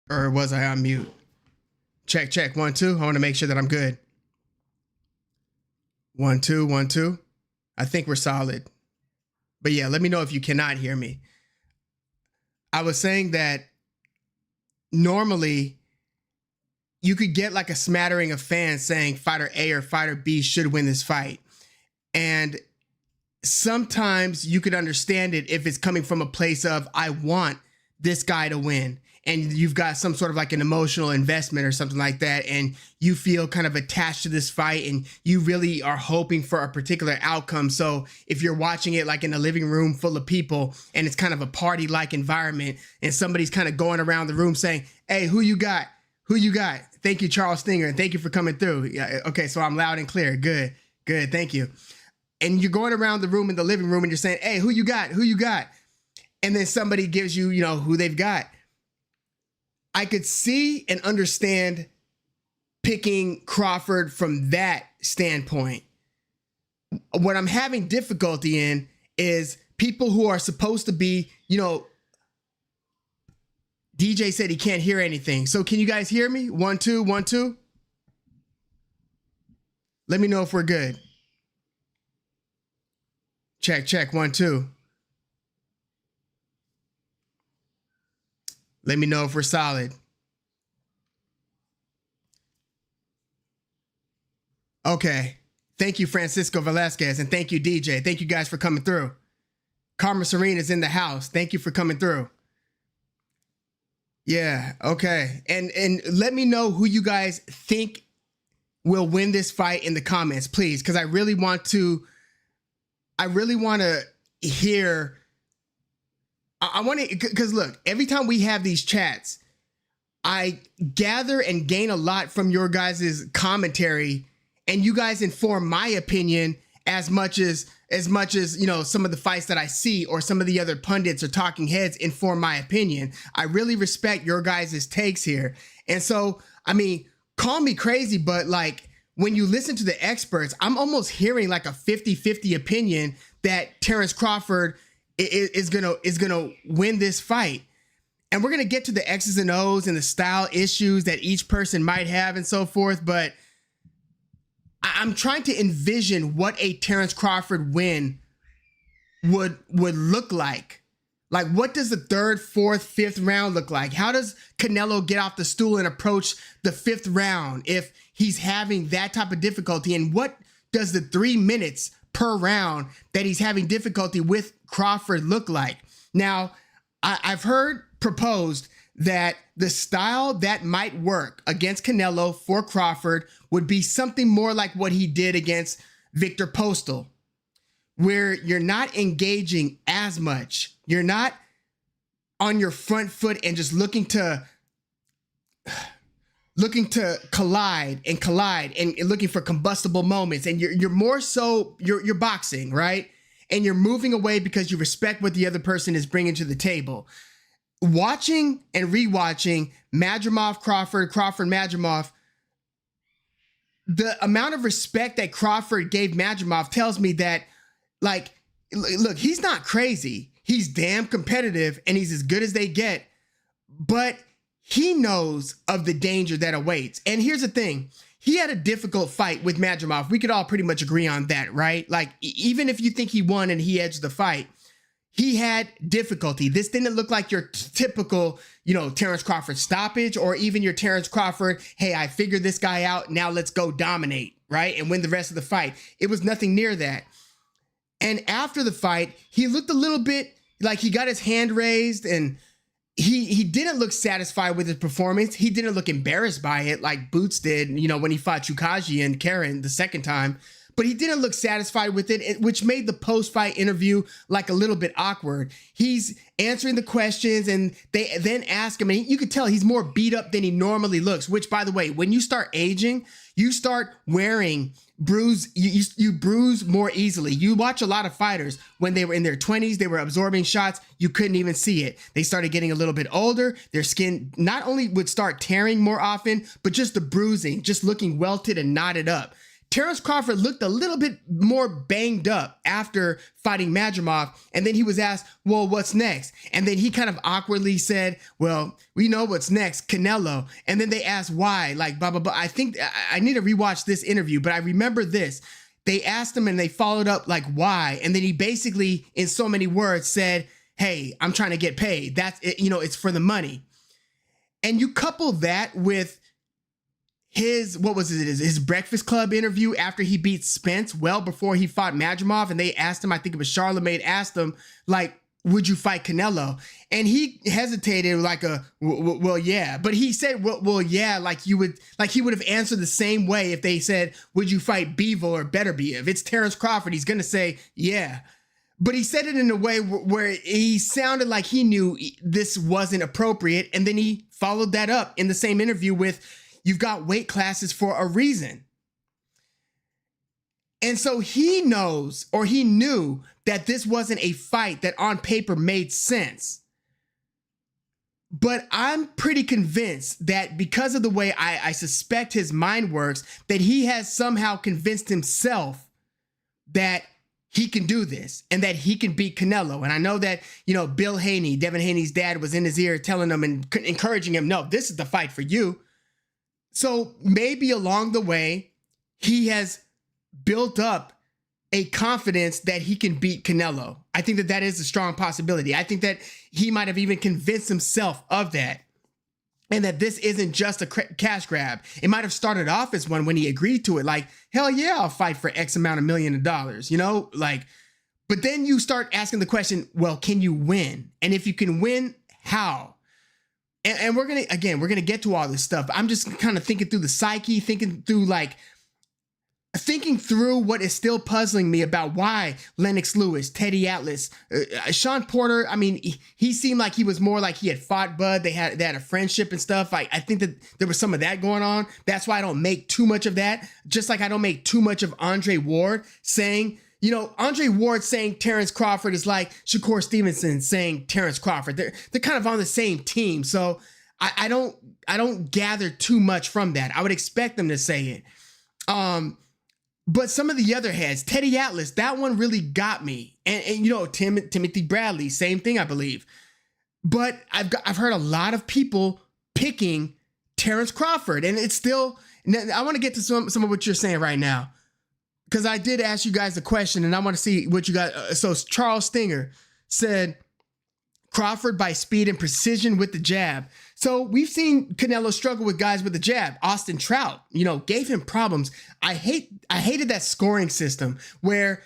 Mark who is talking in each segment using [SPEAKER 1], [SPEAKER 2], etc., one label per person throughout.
[SPEAKER 1] Or was I on mute? Check, check. 1, 2. I want to make sure that I'm good. 1, 2, 1, 2. I think we're solid. But yeah, let me know if you cannot hear me. I was saying that normally you could get like a smattering of fans saying fighter A or fighter B should win this fight. And sometimes you could understand it if it's coming from a place of, I want this guy to win. And you've got some sort of like an emotional investment or something like that. And you feel kind of attached to this fight and you really are hoping for a particular outcome. So if you're watching it like in a living room full of people and it's kind of a party-like environment and somebody's kind of going around the room saying, hey, who you got? Who you got? Thank you, Charles Stinger. And thank you for coming through. Yeah, okay, so I'm loud and clear. Good, good. Thank you. And you're going around the room in the living room and you're saying, hey, who you got? Who you got? And then somebody gives you, you know, who they've got. I could see and understand picking Crawford from that standpoint. What I'm having difficulty in is people who are supposed to be, you know, DJ said he can't hear anything. So can you guys hear me? 1, 2, 1, 2. Let me know if we're good. Check, check, 1, 2. Let me know if we're solid. Okay. Thank you, Francisco Velasquez, and thank you, DJ. Thank you guys for coming through. Karma Serene is in the house. Thank you for coming through. Yeah, okay. And let me know who you guys think will win this fight in the comments, please, because I really want to hear. I want to, because look, every time we have these chats, I gather and gain a lot from your guys' commentary, and you guys inform my opinion as much as, you know, some of the fights that I see or some of the other pundits or talking heads inform my opinion. I really respect your guys' takes here. And so, I mean, call me crazy, but like when you listen to the experts, I'm almost hearing like a 50-50 opinion that Terence Crawford is gonna win this fight. And we're gonna get to the X's and O's and the style issues that each person might have and so forth, but I'm trying to envision what a Terence Crawford win would look like. Like, what does the 3rd, 4th, 5th round look like? How does Canelo get off the stool and approach the 5th round if he's having that type of difficulty? And what does the 3 minutes per round that he's having difficulty with Crawford look like? Now, I've heard proposed that the style that might work against Canelo for Crawford would be something more like what he did against Victor Postal, where you're not engaging as much. You're not on your front foot and just looking to collide and looking for combustible moments. And you're more so, you're boxing, right? And you're moving away because you respect what the other person is bringing to the table. Watching and rewatching Madrimov, Crawford, Madrimov, the amount of respect that Crawford gave Madrimov tells me that, like, look, he's not crazy. He's damn competitive and he's as good as they get, but he knows of the danger that awaits. And here's the thing. He had a difficult fight with Madrimov. We could all pretty much agree on that, right? Like, even if you think he won and he edged the fight, he had difficulty. This didn't look like your typical, you know, Terence Crawford stoppage or even your Terence Crawford, hey, I figured this guy out, now let's go dominate, right? And win the rest of the fight. It was nothing near that. And after the fight, he looked a little bit like he got his hand raised and he didn't look satisfied with his performance. He didn't look embarrassed by it like Boots did, you know, when he fought Chukaji and Karen the second time. But he didn't look satisfied with it, which made the post-fight interview like a little bit awkward. He's answering the questions and they then ask him, and you could tell he's more beat up than he normally looks, which, by the way, when you start aging, you start wearing you bruise more easily. You watch a lot of fighters when they were in their 20s, they were absorbing shots, you couldn't even see it. They started getting a little bit older. Their skin not only would start tearing more often, but just the bruising, just looking welted and knotted up. Terence Crawford looked a little bit more banged up after fighting Madrimov, and then he was asked, well, what's next? And then he kind of awkwardly said, well, we know what's next, Canelo. And then they asked why, like, blah, blah, blah. I think I need to rewatch this interview, but I remember this. They asked him and they followed up, like, why? And then he basically, in so many words, said, hey, I'm trying to get paid. That's it, it's for the money. And you couple that with his Breakfast Club interview after he beat Spence, well before he fought Madrimov, and they asked him, I think it was Charlemagne asked him, like, would you fight Canelo? And he hesitated like well, yeah. But he said, well, yeah, like he would have answered the same way if they said, would you fight Bivol or Beterbiev? If it's Terence Crawford, he's going to say, yeah. But he said it in a way where he sounded like he knew this wasn't appropriate. And then he followed that up in the same interview with, you've got weight classes for a reason. And so he knows, or he knew, that this wasn't a fight that on paper made sense. But I'm pretty convinced that because of the way I suspect his mind works, that he has somehow convinced himself that he can do this and that he can beat Canelo. And I know that, Bill Haney, Devin Haney's dad, was in his ear telling him and encouraging him, no, this is the fight for you. So maybe along the way, he has built up a confidence that he can beat Canelo. I think that is a strong possibility. I think that he might have even convinced himself of that, and that this isn't just a cash grab. It might have started off as one when he agreed to it, like, hell yeah, I'll fight for X amount of million of dollars, but then you start asking the question, well, can you win? And if you can win, how? And we're going to get to all this stuff. I'm just kind of thinking through the psyche, thinking through what is still puzzling me about why Lennox Lewis, Teddy Atlas, Sean Porter. I mean, he seemed like he was more like he had fought Bud. They had a friendship and stuff. I think that there was some of that going on. That's why I don't make too much of that. Just like I don't make too much of Andre Ward saying, Andre Ward saying Terence Crawford is like Shakur Stevenson saying Terence Crawford. They're kind of on the same team. So I don't gather too much from that. I would expect them to say it. But some of the other heads, Teddy Atlas, that one really got me. And Timothy Bradley, same thing, I believe. But I've heard a lot of people picking Terence Crawford, and it's still. I want to get to some of what you're saying right now, because I did ask you guys a question, and I want to see what you got. So Charles Stinger said Crawford by speed and precision with the jab. So we've seen Canelo struggle with guys with the jab. Austin Trout, gave him problems. I hated that scoring system where,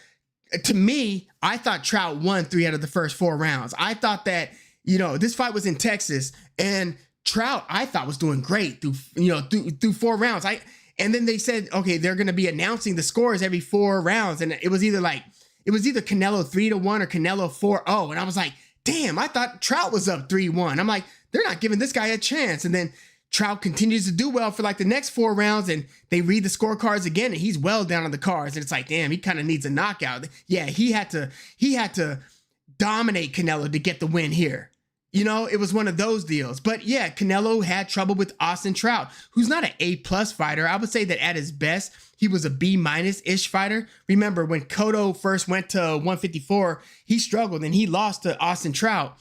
[SPEAKER 1] to me, I thought Trout won 3 out of the first 4 rounds. I thought that, this fight was in Texas, and Trout, I thought, was doing great through 4 rounds. And then they said, okay, they're going to be announcing the scores every 4 rounds. And it was either Canelo 3-1 or Canelo 4-0. And I was like, damn, I thought Trout was up 3-1. I'm like, they're not giving this guy a chance. And then Trout continues to do well for like the next 4 rounds, and they read the scorecards again, and he's well down on the cards. And it's like, damn, he kind of needs a knockout. Yeah, he had to dominate Canelo to get the win here. It was one of those deals. But yeah, Canelo had trouble with Austin Trout, who's not an A+ fighter. I would say that at his best, he was a B-ish fighter. Remember, when Cotto first went to 154, he struggled and he lost to Austin Trout.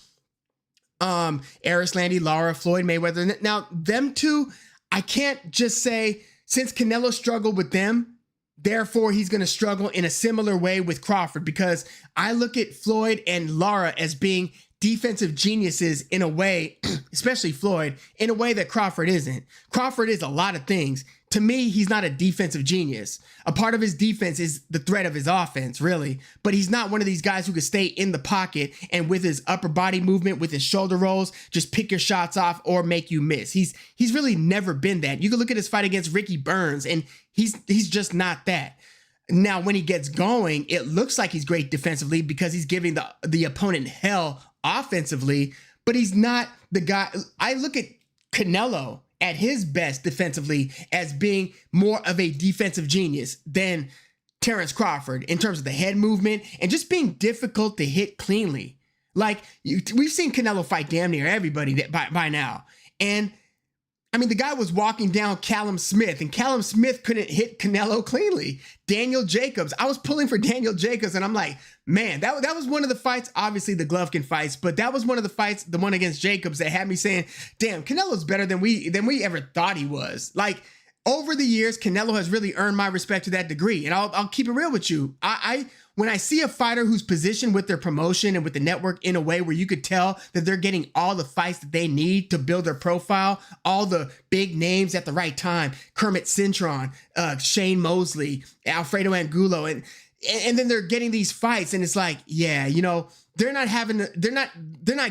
[SPEAKER 1] Erislandy, Lara, Floyd Mayweather. Now, them two, I can't just say, since Canelo struggled with them, therefore he's going to struggle in a similar way with Crawford, because I look at Floyd and Lara as being defensive geniuses in a way, especially Floyd, in a way that Crawford isn't. Crawford is a lot of things. To me, he's not a defensive genius. A part of his defense is the threat of his offense, really. But he's not one of these guys who can stay in the pocket and with his upper body movement, with his shoulder rolls, just pick your shots off or make you miss. He's really never been that. You can look at his fight against Ricky Burns, and he's just not that. Now, when he gets going, it looks like he's great defensively because he's giving the opponent hell offensively, but he's not the guy. I look at Canelo at his best defensively as being more of a defensive genius than Terence Crawford in terms of the head movement and just being difficult to hit cleanly. Like, we've seen Canelo fight damn near everybody by now. And I mean, the guy was walking down Callum Smith, and Callum Smith couldn't hit Canelo cleanly. Daniel Jacobs, I was pulling for Daniel Jacobs, and I'm like, man, that was one of the fights. Obviously, the Golovkin fights, but that was one of the fights, the one against Jacobs, that had me saying, damn, Canelo's better than we ever thought he was. Like, over the years, Canelo has really earned my respect to that degree, and I'll keep it real with you. When I see a fighter who's positioned with their promotion and with the network in a way where you could tell that they're getting all the fights that they need to build their profile, all the big names at the right time, Kermit Cintron, Shane Mosley, Alfredo Angulo, and then they're getting these fights, and it's like, yeah, you know, they're not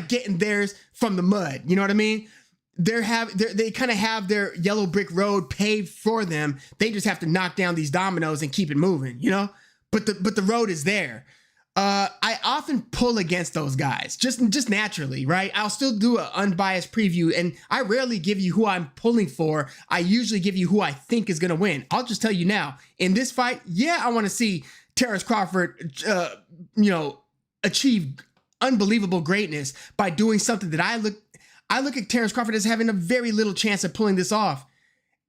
[SPEAKER 1] getting theirs from the mud. You know what I mean? They kind of have their yellow brick road paved for them. They just have to knock down these dominoes and keep it moving, you know? But the road is there. I often pull against those guys, just naturally, right? I'll still do an unbiased preview, and I rarely give you who I'm pulling for. I usually give you who I think is going to win. I'll just tell you now, in this fight, yeah, I want to see Terrence Crawford, achieve unbelievable greatness by doing something that I look at Terrence Crawford as having a very little chance of pulling this off,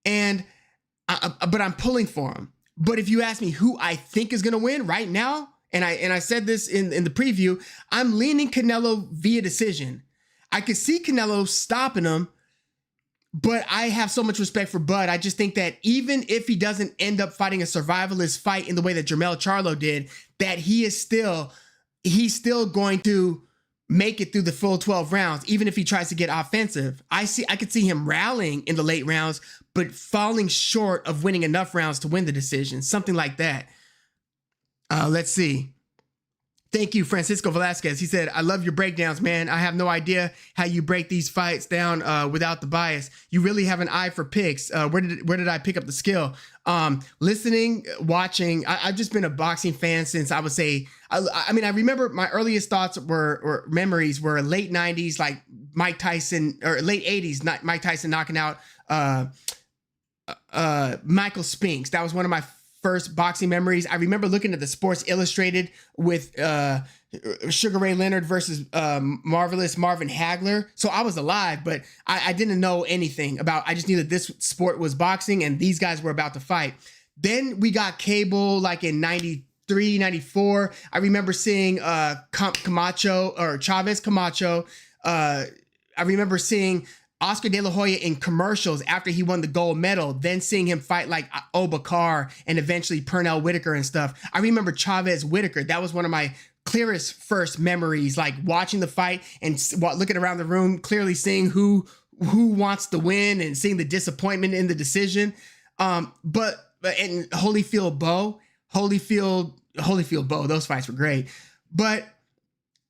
[SPEAKER 1] but I'm pulling for him. But if you ask me who I think is going to win right now, and I said this in the preview, I'm leaning Canelo via decision. I could see Canelo stopping him, but I have so much respect for Bud. I just think that even if he doesn't end up fighting a survivalist fight in the way that Jermell Charlo did, that he's still going to make it through the full 12 rounds, even if he tries to get offensive. I could see him rallying in the late rounds, but falling short of winning enough rounds to win the decision, something like that. Let's see. Thank you, Francisco Velasquez. He said, I love your breakdowns, man. I have no idea how you break these fights down without the bias. You really have an eye for picks. Where did I pick up the skill? Listening, watching. I've just been a boxing fan since I would say, I remember my earliest thoughts or memories were late 90s, like Mike Tyson, or late 80s, Mike Tyson knocking out Michael Spinks. That was one of my first boxing memories. I remember looking at the Sports Illustrated with Sugar Ray Leonard versus Marvelous Marvin Hagler. So I was alive, but I didn't know anything about, I just knew that this sport was boxing and these guys were about to fight. Then we got cable like in 93, 94. I remember seeing Camacho or Chavez Camacho. I remember seeing Oscar De La Hoya in commercials after he won the gold medal, then seeing him fight like Obakar and eventually Pernell Whitaker and stuff. I remember Chavez Whitaker. That was one of my clearest first memories, like watching the fight and looking around the room, clearly seeing who wants to win and seeing the disappointment in the decision. But Holyfield Bowe, those fights were great. But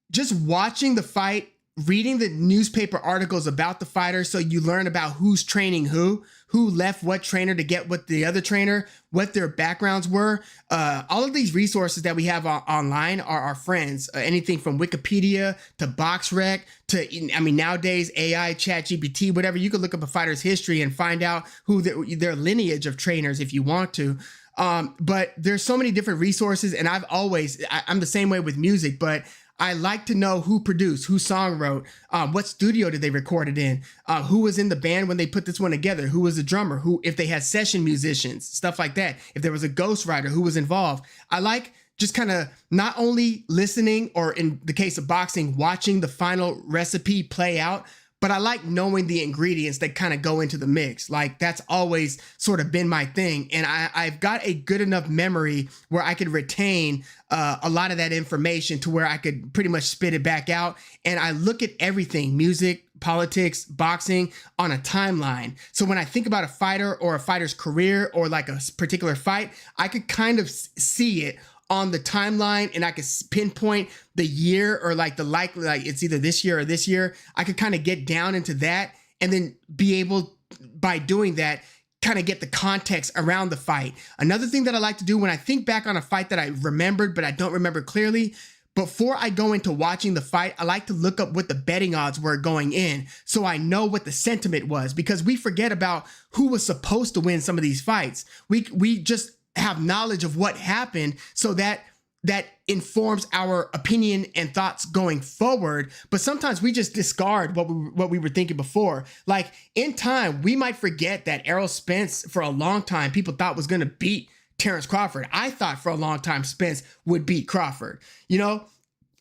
[SPEAKER 1] just watching the fight, reading the newspaper articles about the fighters, so you learn about who's training who left what trainer to get what the other trainer, what their backgrounds were. All of these resources that we have online are our friends. Anything from Wikipedia to BoxRec to, nowadays AI, ChatGPT, whatever. You could look up a fighter's history and find out who their lineage of trainers if you want to. But there's so many different resources, and I'm the same way with music, but I like to know who produced, who song wrote, what studio did they record it in, who was in the band when they put this one together, who was the drummer, if they had session musicians, stuff like that. If there was a ghostwriter, who was involved. I like just kind of not only listening, or in the case of boxing, watching the final recipe play out, but I like knowing the ingredients that kind of go into the mix. Like, that's always sort of been my thing. And I've got a good enough memory where I could retain a lot of that information to where I could pretty much spit it back out. And I look at everything, music, politics, boxing, on a timeline. So when I think about a fighter or a fighter's career or like a particular fight, I could kind of see it on the timeline, and I could pinpoint the year or like the likely, like it's either this year or this year. I could kind of get down into that and then be able, by doing that, kind of get the context around the fight. Another thing that I like to do when I think back on a fight that I remembered, but I don't remember clearly, before I go into watching the fight, I like to look up what the betting odds were going in, so I know what the sentiment was, because we forget about who was supposed to win some of these fights. We just have knowledge of what happened, so that that informs our opinion and thoughts going forward. But sometimes we just discard what we were thinking before. Like in time, we might forget that Errol Spence for a long time, people thought was going to beat Terrence Crawford. I thought for a long time Spence would beat Crawford. You know,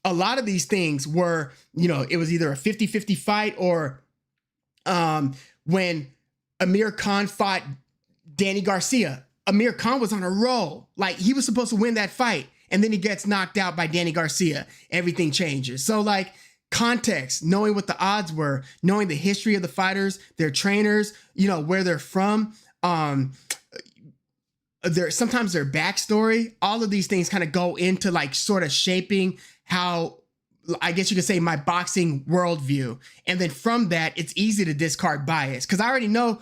[SPEAKER 1] a lot of these things were, you know, it was either a 50-50 fight or when Amir Khan fought Danny Garcia, Amir Khan was on a roll. Like he was supposed to win that fight. And then he gets knocked out by Danny Garcia. Everything changes. So like context, knowing what the odds were, knowing the history of the fighters, their trainers, you know, where they're from, sometimes their backstory, all of these things kind of go into like sort of shaping how, I guess you could say, my boxing worldview. And then from that, it's easy to discard bias because I already know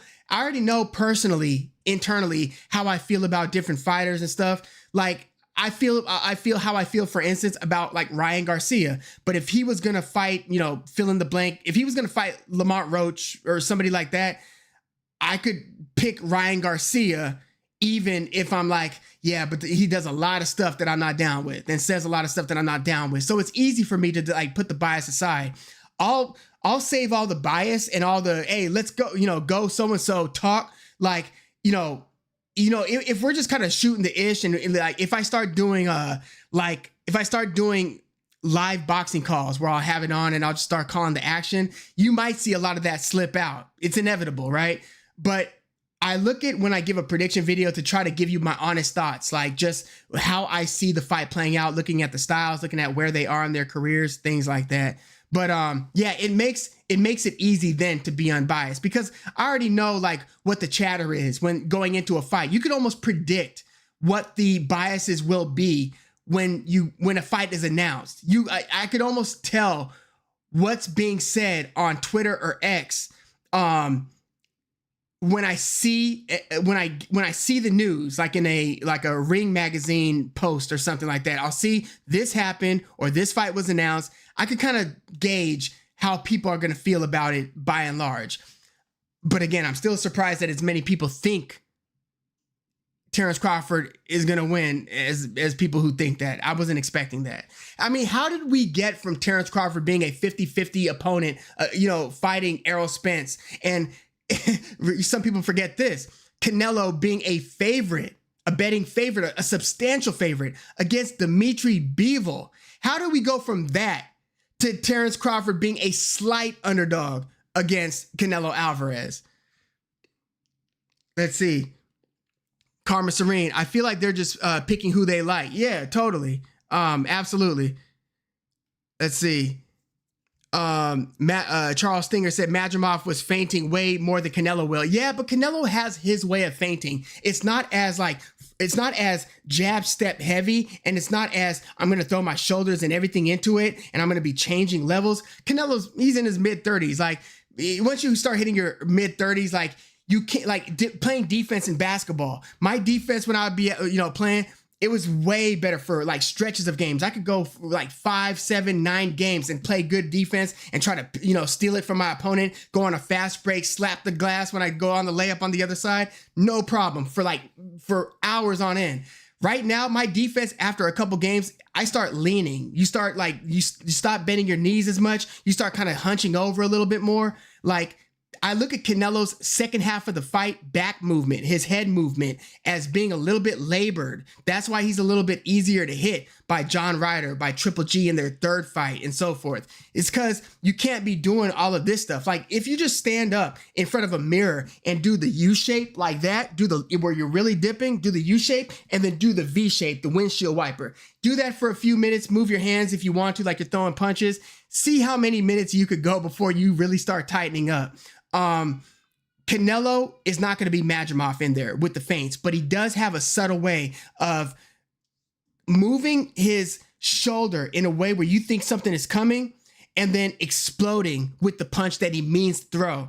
[SPEAKER 1] personally, internally, how I feel about different fighters and stuff. Like I feel how I feel, for instance, about like Ryan Garcia. But if he was going to fight, you know, fill in the blank, if he was going to fight Lamont Roach or somebody like that, I could pick Ryan Garcia, even if I'm like, yeah, but he does a lot of stuff that I'm not down with and says a lot of stuff that I'm not down with. So it's easy for me to like put the bias aside. I'll save all the bias and all the, hey, let's go, you know, go so-and-so talk. Like, you know, if we're just kind of shooting the ish and like, if I start doing live boxing calls where I'll have it on and I'll just start calling the action, you might see a lot of that slip out. It's inevitable, right? But I look at when I give a prediction video to try to give you my honest thoughts, like just how I see the fight playing out, looking at the styles, looking at where they are in their careers, things like that. But yeah, it makes it easy then to be unbiased because I already know like what the chatter is when going into a fight. You could almost predict what the biases will be when a fight is announced. I could almost tell what's being said on Twitter or X when I see the news, like in a Ring magazine post or something like that. I'll see this happen or this fight was announced. I could kind of gauge how people are going to feel about it by and large. But again, I'm still surprised that as many people think Terrence Crawford is going to win as people who think that. I wasn't expecting that. I mean, how did we get from Terrence Crawford being a 50-50 opponent, fighting Errol Spence, and some people forget this, Canelo being a favorite, a betting favorite, a substantial favorite against Dimitri Bivol? How do we go from that to Terrence Crawford being a slight underdog against Canelo Alvarez? Let's see. Karma Serene, I feel like they're just picking who they like. Yeah, totally. Absolutely. Let's see. Charles Stinger said Madrimov was feinting way more than Canelo will. Yeah, but Canelo has his way of feinting. It's not as jab step heavy, and it's not as I'm going to throw my shoulders and everything into it, and I'm going to be changing levels. He's in his mid-30s. Like, once you start hitting your mid-30s, like, you can't, playing defense in basketball. My defense when I would be, playing, it was way better for like stretches of games. I could go for like 5, 7, 9 games and play good defense and try to, steal it from my opponent, go on a fast break, slap the glass when I go on the layup on the other side. No problem for hours on end. Right now, my defense, after a couple games, I start leaning. You start you stop bending your knees as much. You start kind of hunching over a little bit more. Like, I look at Canelo's second half of the fight back movement, his head movement, as being a little bit labored. That's why he's a little bit easier to hit by John Ryder, by Triple G in their third fight, and so forth. It's because you can't be doing all of this stuff. Like, if you just stand up in front of a mirror and do the U shape like that, where you're really dipping, do the U shape, and then do the V shape, the windshield wiper. Do that for a few minutes. Move your hands if you want to, like you're throwing punches. See how many minutes you could go before you really start tightening up. Canelo is not going to be Madrimov in there with the feints, but he does have a subtle way of moving his shoulder in a way where you think something is coming and then exploding with the punch that he means to throw.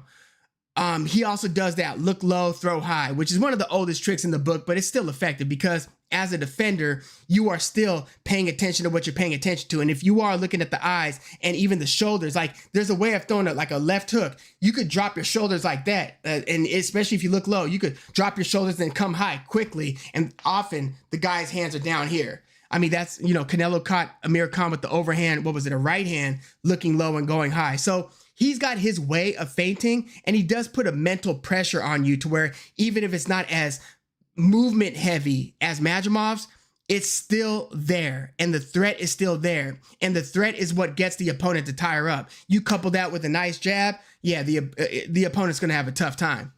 [SPEAKER 1] He also does that look low, throw high, which is one of the oldest tricks in the book, but it's still effective because as a defender, you are still paying attention to what you're paying attention to. And if you are looking at the eyes and even the shoulders, like there's a way of throwing it like a left hook. You could drop your shoulders like that. And especially if you look low, you could drop your shoulders and come high quickly. And often the guy's hands are down here. I mean, that's, Canelo caught Amir Khan with the overhand. What was it? A right hand looking low and going high. So he's got his way of feinting, and he does put a mental pressure on you to where even if it's not as movement heavy as Magomadov's, it's still there, and the threat is still there, and the threat is what gets the opponent to tire up. You couple that with a nice jab, yeah, the opponent's going to have a tough time.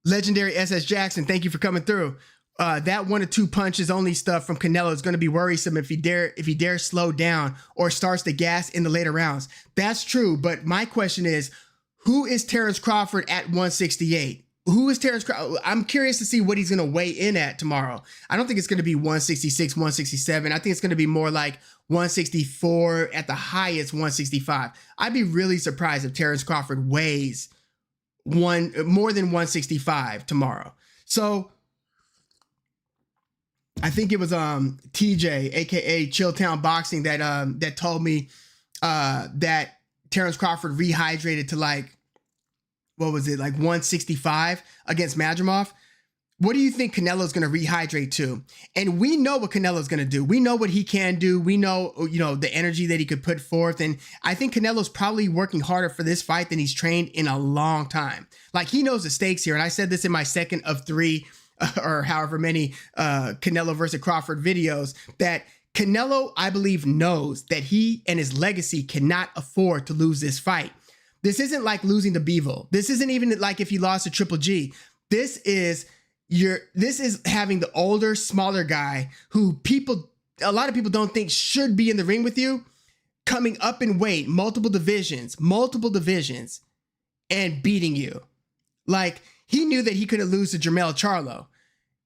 [SPEAKER 1] Legendary SS Jackson, thank you for coming through. That 1 or 2 punches only stuff from Canelo is going to be worrisome if he dares slow down or starts to gas in the later rounds. That's true, but my question is, who is Terence Crawford at 168? Who is Terence Crawford? I'm curious to see what he's going to weigh in at tomorrow. I don't think it's going to be 166, 167. I think it's going to be more like 164, at the highest 165. I'd be really surprised if Terence Crawford weighs more than 165 tomorrow. So I think it was TJ, aka Chilltown Boxing, that told me that Terence Crawford rehydrated to like, what was it, like 165 against Magomadov. What do you think Canelo's going to rehydrate to? And we know what Canelo's going to do. We know what he can do. We know, the energy that he could put forth. And I think Canelo's probably working harder for this fight than he's trained in a long time. Like, he knows the stakes here. And I said this in my second of 3 or however many Canelo versus Crawford videos, that Canelo, I believe, knows that he and his legacy cannot afford to lose this fight. This isn't like losing to Bivol. This isn't even like if you lost to Triple G. This is having the older, smaller guy who a lot of people don't think should be in the ring with you, coming up in weight, multiple divisions, and beating you. Like, he knew that he couldn't lose to Jermell Charlo.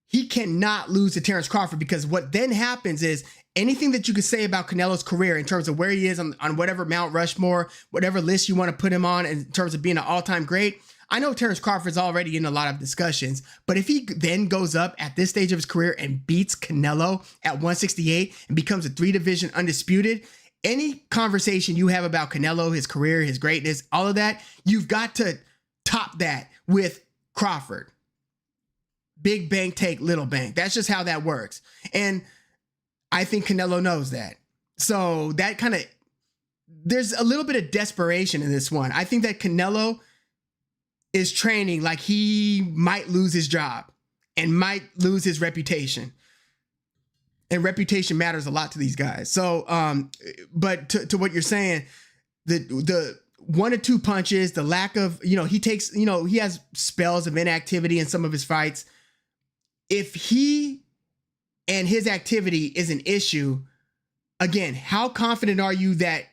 [SPEAKER 1] He cannot lose to Terence Crawford, because what then happens is anything that you could say about Canelo's career in terms of where he is on whatever Mount Rushmore, whatever list you want to put him on in terms of being an all-time great, I know Terence Crawford's already in a lot of discussions, but if he then goes up at this stage of his career and beats Canelo at 168 and becomes a 3-division undisputed, any conversation you have about Canelo, his career, his greatness, all of that, you've got to top that with Crawford. Big bank take little bank. That's just how that works. And I think Canelo knows that. So that there's a little bit of desperation in this one. I think that Canelo is training like he might lose his job and might lose his reputation. And reputation matters a lot to these guys. So, but to what you're saying, the 1 or 2 punches, the lack of, he has spells of inactivity in some of his fights. If he and his activity is an issue, again, how confident are you that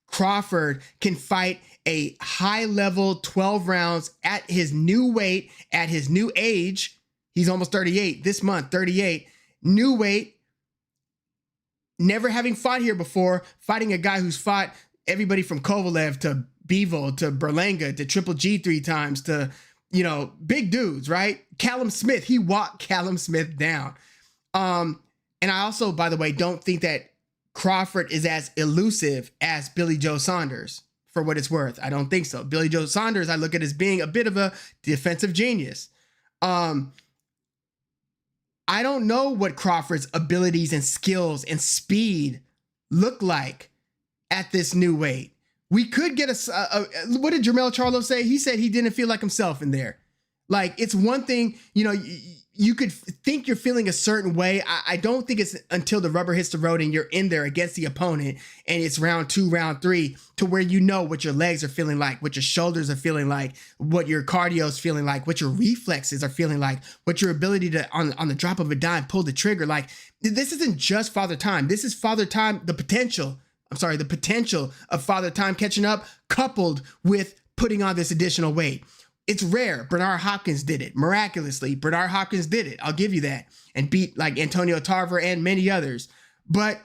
[SPEAKER 1] Crawford can fight a high level 12 rounds at his new weight, at his new age? He's almost 38 this month, 38, new weight, never having fought here before, fighting a guy who's fought everybody from Kovalev to Bivol to Berlanga to Triple G 3 times to, big dudes, right? Callum Smith, he walked Callum Smith down. And I also, by the way, don't think that Crawford is as elusive as Billy Joe Saunders, for what it's worth. I don't think so. Billy Joe Saunders, I look at as being a bit of a defensive genius. I don't know what Crawford's abilities and skills and speed look like at this new weight. We could get what did Jermell Charlo say? He said he didn't feel like himself in there. Like, it's one thing, you could think you're feeling a certain way. I don't think it's until the rubber hits the road and you're in there against the opponent and it's round 2, round 3, to where you know what your legs are feeling like, what your shoulders are feeling like, what your cardio is feeling like, what your reflexes are feeling like, what your ability to, on the drop of a dime, pull the trigger. Like, this isn't just Father Time. This is Father Time, the potential of Father Time catching up, coupled with putting on this additional weight. It's rare. Bernard Hopkins did it miraculously. Bernard Hopkins did it. I'll give you that, and beat like Antonio Tarver and many others. But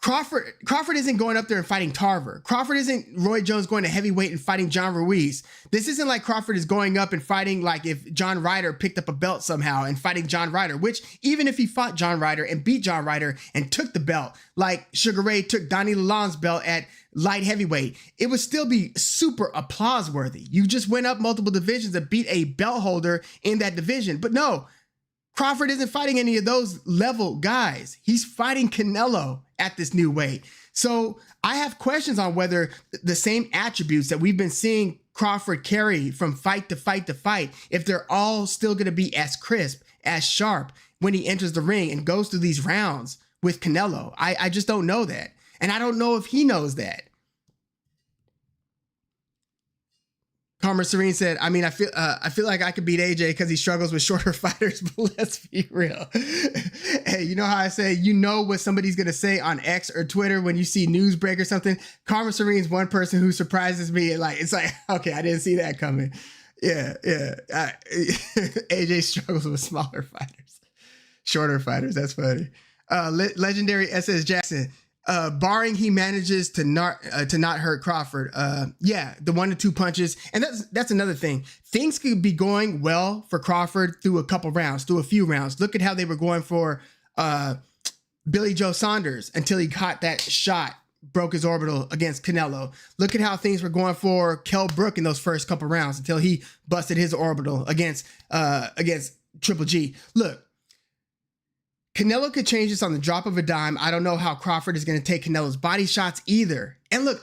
[SPEAKER 1] Crawford isn't going up there and fighting Tarver. Crawford isn't Roy Jones going to heavyweight and fighting John Ruiz. This isn't like Crawford is going up and fighting like if John Ryder picked up a belt somehow and fighting John Ryder, which even if he fought John Ryder and beat John Ryder and took the belt, like Sugar Ray took Donnie Lalonde's belt at light heavyweight, it would still be super applause worthy. You just went up multiple divisions and beat a belt holder in that division. But no, Crawford isn't fighting any of those level guys. He's fighting Canelo at this new weight. So I have questions on whether the same attributes that we've been seeing Crawford carry from fight to fight to fight, if they're all still going to be as crisp, as sharp when he enters the ring and goes through these rounds with Canelo. I just don't know that. And I don't know if he knows that. Karma Serene said, I mean, I feel like I could beat AJ because he struggles with shorter fighters, but let's be real. Hey, you know how I say, you know what somebody's going to say on X or Twitter when you see news break or something? Karma Serene's one person who surprises me. It's like, okay, I didn't see that coming. Yeah. AJ struggles with smaller fighters, shorter fighters. That's funny. Legendary SS Jackson. Barring he manages to not hurt Crawford. Yeah, the 1 to 2 punches. And that's another thing. Things could be going well for Crawford through a few rounds. Look at how they were going for Billy Joe Saunders until he caught that shot, broke his orbital against Canelo. Look at how things were going for Kell Brook in those first couple rounds until he busted his orbital against Triple G. Look, Canelo could change this on the drop of a dime. I don't know how Crawford is going to take Canelo's body shots either. And look,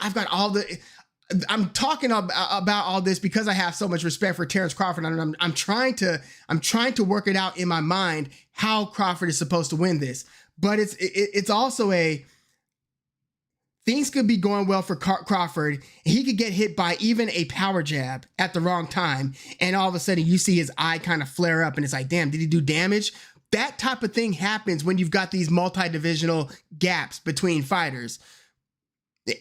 [SPEAKER 1] I'm talking about all this because I have so much respect for Terrence Crawford. And I'm trying to work it out in my mind how Crawford is supposed to win this. But it's also things could be going well for Crawford. He could get hit by even a power jab at the wrong time. And all of a sudden you see his eye kind of flare up and it's like, damn, did he do damage? That type of thing happens when you've got these multi-divisional gaps between fighters.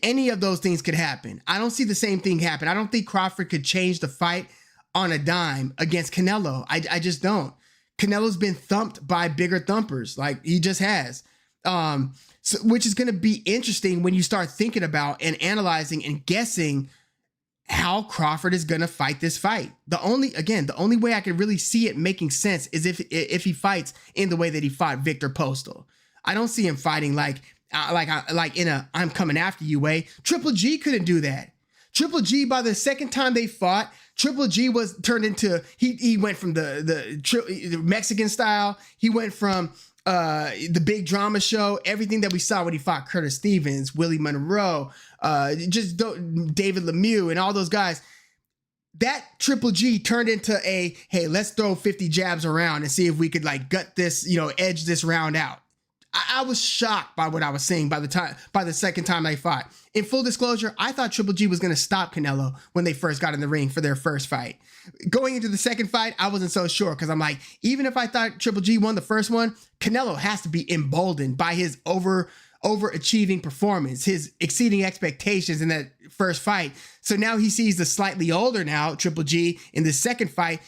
[SPEAKER 1] Any of those things could happen. I don't see the same thing happen. I don't think Crawford could change the fight on a dime against Canelo. I just don't. Canelo's been thumped by bigger thumpers, like he just has. Which is going to be interesting when you start thinking about and analyzing and guessing how Crawford is going to fight this fight. The only way I can really see it making sense is if he fights in the way that he fought Victor Postal. I don't see him fighting like in a I'm coming after you way. Triple G couldn't do that. Triple G, by the second time they fought, Triple G was turned into, he went from the Mexican style. He went from the big drama show, everything that we saw when he fought Curtis Stevens, Willie Monroe, David Lemieux and all those guys. That Triple G turned into hey, let's throw 50 jabs around and see if we could gut this, edge this round out. I was shocked by what I was seeing by the second time they fought. In full disclosure, I thought Triple G was going to stop Canelo when they first got in the ring for their first fight. Going into the second fight, I wasn't so sure because I'm like, even if I thought Triple G won the first one, Canelo has to be emboldened by his overachieving performance, his exceeding expectations in that first fight. So now he sees the slightly older now Triple G in the second fight.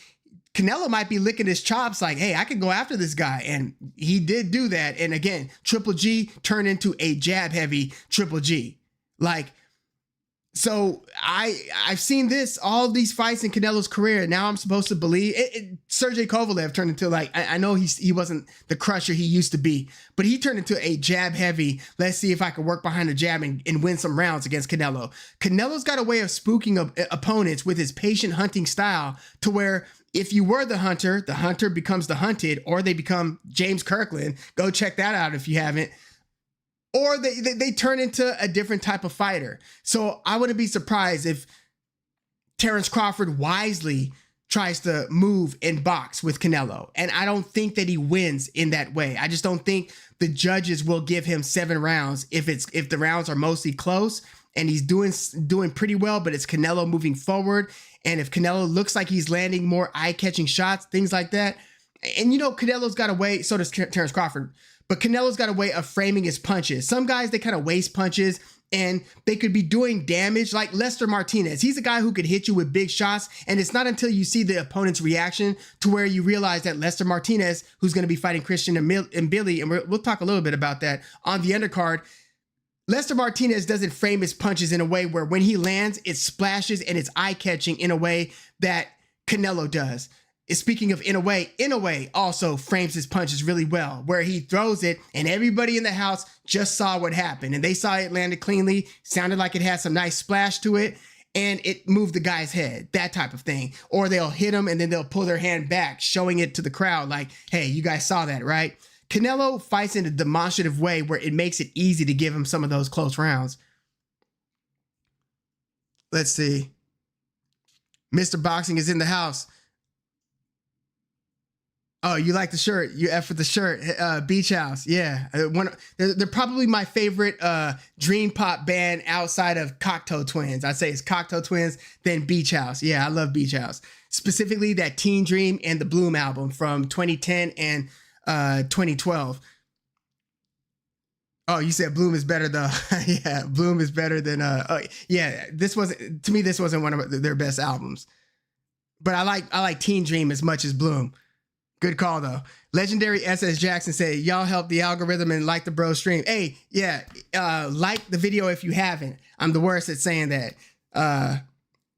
[SPEAKER 1] Canelo might be licking his chops like, hey, I can go after this guy. And he did do that. And again, Triple G turned into a jab heavy Triple G. So I've seen all these fights in Canelo's career. Now I'm supposed to believe Sergey Kovalev turned into I know he wasn't the crusher he used to be, but he turned into a jab heavy. Let's see if I can work behind the jab and win some rounds against Canelo. Canelo's got a way of spooking opponents with his patient hunting style to where if you were the hunter becomes the hunted, or they become James Kirkland. Go check that out if you haven't. Or they turn into a different type of fighter. So I wouldn't be surprised if Terrence Crawford wisely tries to move and box with Canelo. And I don't think that he wins in that way. I just don't think the judges will give him 7 rounds if the rounds are mostly close and he's doing pretty well, but it's Canelo moving forward. And if Canelo looks like he's landing more eye-catching shots, things like that. And Canelo's got a way, so does Terrence Crawford, but Canelo's got a way of framing his punches. Some guys, they kind of waste punches and they could be doing damage, like Lester Martinez. He's a guy who could hit you with big shots, and it's not until you see the opponent's reaction to where you realize that Lester Martinez, who's going to be fighting Christian and Billy, and we'll talk a little bit about that on the undercard, Lester Martinez doesn't frame his punches in a way where when he lands, it splashes and it's eye-catching in a way that Canelo does. Speaking of in a way also frames his punches really well, where he throws it and everybody in the house just saw what happened and they saw it landed cleanly, sounded like it had some nice splash to it. and it moved the guy's head, that type of thing. Or they'll hit him and then they'll pull their hand back, showing it to the crowd like, hey, you guys saw that, right? Canelo fights in a demonstrative way where it makes it easy to give him some of those close rounds. Let's see. Mr. Boxing is in the house. Oh, you like the shirt? You F with the shirt. Beach House. Yeah. They're probably my favorite dream pop band outside of Cocteau Twins. I'd say it's Cocteau Twins, then Beach House. Yeah, I love Beach House. Specifically that Teen Dream and the Bloom album from 2010 and 2012. Oh, you said Bloom is better though. Yeah, Bloom is better than yeah, this wasn't one of their best albums. But I like Teen Dream as much as Bloom. Good call though. Legendary SS Jackson said, y'all help the algorithm and like the bro stream. Hey, yeah, like the video if you haven't. I'm the worst at saying that.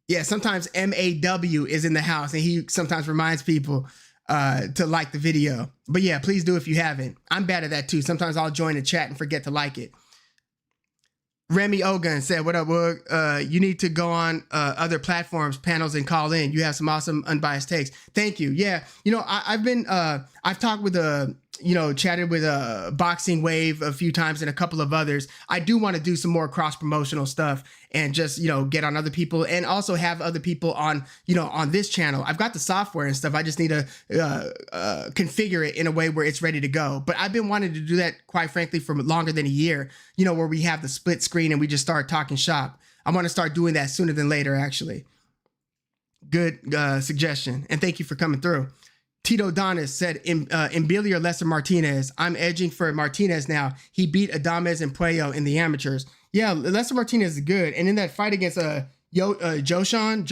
[SPEAKER 1] Yeah, sometimes MAW is in the house and he sometimes reminds people to like the video. But yeah, please do if you haven't. I'm bad at that too. Sometimes I'll join the chat and forget to like it. Remy Ogun said, what up, Woog? You need to go on other platforms, panels, and call in. You have some awesome unbiased takes. Thank you. Yeah. You know, I've talked with chatted with Boxing Wave a few times and a couple of others. I do want to do some more cross promotional stuff and just, get on other people and also have other people on, on this channel. I've got the software and stuff. I just need to configure it in a way where it's ready to go. But I've been wanting to do that, quite frankly, for longer than a year, where we have the split screen and we just start talking shop. I want to start doing that sooner than later, actually. Good suggestion. And thank you for coming through. Tito Donis said, Mbili or Lester Martinez? I'm edging for Martinez now. He beat Adames and Puello in the amateurs. Yeah, Lester Martinez is good. And in that fight against Joseon,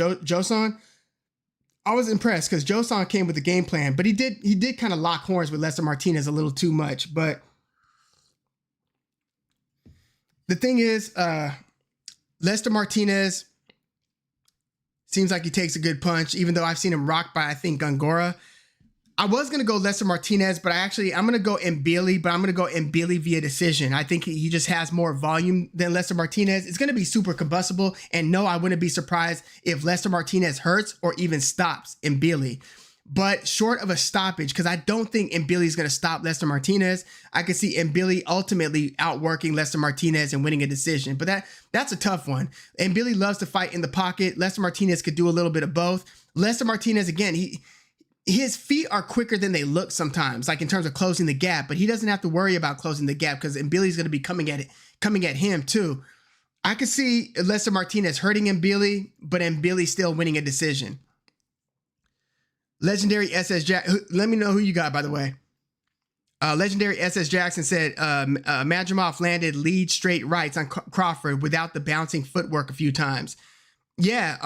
[SPEAKER 1] I was impressed because Joseon came with a game plan, but he did kind of lock horns with Lester Martinez a little too much. But the thing is, Lester Martinez seems like he takes a good punch, even though I've seen him rocked by, I think, Gongora. I was going to go Lester Martinez, but I'm going to go Mbili, but I'm going to go Mbili via decision. I think he just has more volume than Lester Martinez. It's going to be super combustible. And no, I wouldn't be surprised if Lester Martinez hurts or even stops Mbili. But short of a stoppage, because I don't think Mbili is going to stop Lester Martinez, I could see Mbili ultimately outworking Lester Martinez and winning a decision. But that's a tough one. Mbili loves to fight in the pocket. Lester Martinez could do a little bit of both. Lester Martinez, again, his feet are quicker than they look sometimes, like in terms of closing the gap, but he doesn't have to worry about closing the gap because Mbili's going to be coming at him too. I could see Lester Martinez hurting Mbili, but Mbili still winning a decision. Legendary SS Jack, let me know who you got, by the way. Legendary SS Jackson said, Madrimov landed lead straight rights on Crawford without the bouncing footwork a few times. Yeah,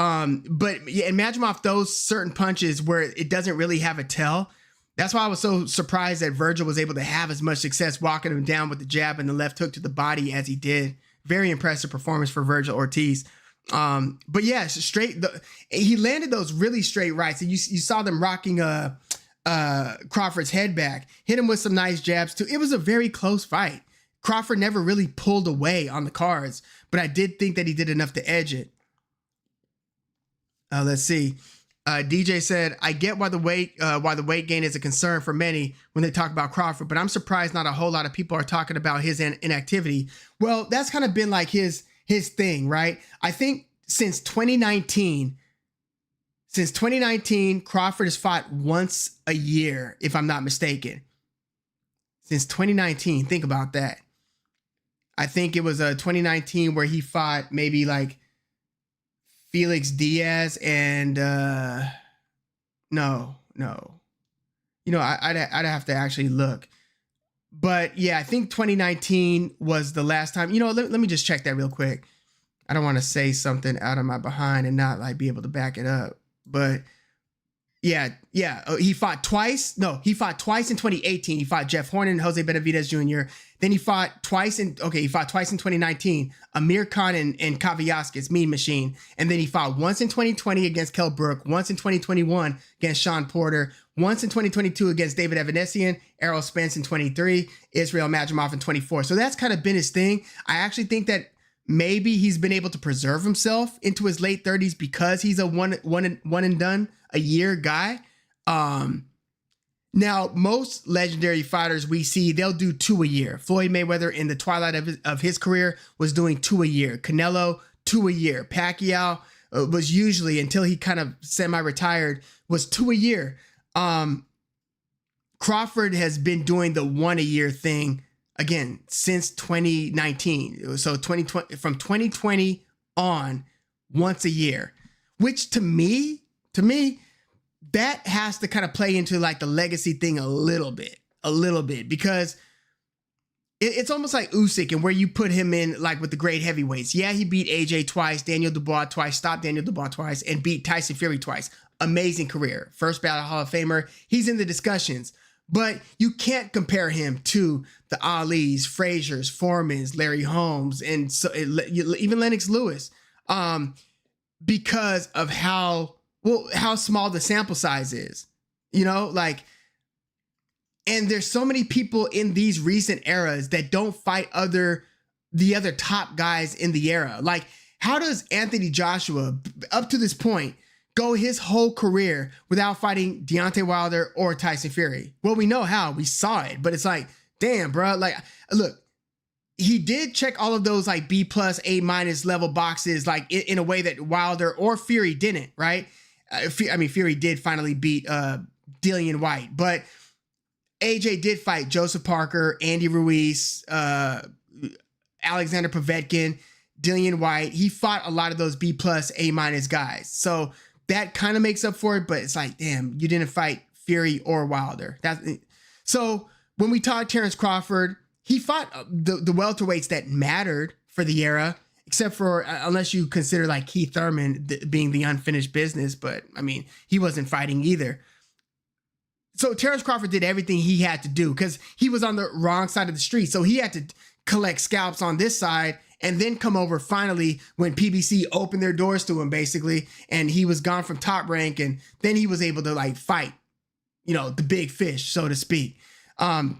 [SPEAKER 1] but yeah, and Madrimov throws certain punches where it doesn't really have a tell. That's why I was so surprised that Virgil was able to have as much success walking him down with the jab and the left hook to the body as he did. Very impressive performance for Virgil Ortiz. But yeah, he landed those really straight rights, and you saw them rocking Crawford's head back, hit him with some nice jabs too. It was a very close fight. Crawford never really pulled away on the cards, but I did think that he did enough to edge it. Let's see. DJ said, I get why the weight gain is a concern for many when they talk about Crawford, but I'm surprised not a whole lot of people are talking about his inactivity. Well, that's kind of been like his thing, right? I think since 2019, Crawford has fought once a year, if I'm not mistaken. Since 2019, think about that. I think it was 2019 where he fought maybe like Felix Diaz and no. I'd have to actually look. But yeah, I think 2019 was the last time. Let me just check that real quick. I don't want to say something out of my behind and not like be able to back it up. But yeah. He fought twice. No, he fought twice in 2018. He fought Jeff Horn and Jose Benavidez Jr. Then he fought twice in 2019. Amir Khan and Kaviaskis, Mean Machine. And then he fought once in 2020 against Kell Brook, once in 2021 against Sean Porter, once in 2022 against David Evanesian, Errol Spence in 23, Israel Madrimov in 24. So that's kind of been his thing. I actually think that maybe he's been able to preserve himself into his late 30s because he's a one and done a year guy. Now, most legendary fighters we see, they'll do 2 a year. Floyd Mayweather in the twilight of his career was doing 2 a year. Canelo, 2 a year. Pacquiao was usually, until he kind of semi-retired, was 2 a year. Crawford has been doing the 1 a year thing, again, since 2019. So 2020, from 2020 on, once a year, which to me, that has to kind of play into like the legacy thing a little bit, because it's almost like Usyk and where you put him in like with the great heavyweights. Yeah, he beat AJ twice, Daniel Dubois twice, stopped Daniel Dubois twice, and beat Tyson Fury twice. Amazing career. First ballot Hall of Famer. He's in the discussions, but you can't compare him to the Alis, Fraziers, Foremans, Larry Holmes, and so even Lennox Lewis, because of how small the sample size is, like, and there's so many people in these recent eras that don't fight the other top guys in the era. Like, how does Anthony Joshua, up to this point, go his whole career without fighting Deontay Wilder or Tyson Fury? Well, we know how. We saw it, but it's like, damn, bro. Like, look, he did check all of those like B+, A- level boxes, like in a way that Wilder or Fury didn't, right? Fury did finally beat Dillian White, but AJ did fight Joseph Parker, Andy Ruiz, Alexander Povetkin, Dillian White. He fought a lot of those B+, A- guys. So that kind of makes up for it, but it's like, damn, you didn't fight Fury or Wilder. So when we talk Terrence Crawford, he fought the welterweights that mattered for the era, except for, unless you consider like Keith Thurman being the unfinished business, but I mean, he wasn't fighting either. So Terrence Crawford did everything he had to do because he was on the wrong side of the street. So he had to collect scalps on this side and then come over finally when PBC opened their doors to him, basically, and he was gone from Top Rank, and then he was able to like fight, the big fish, so to speak.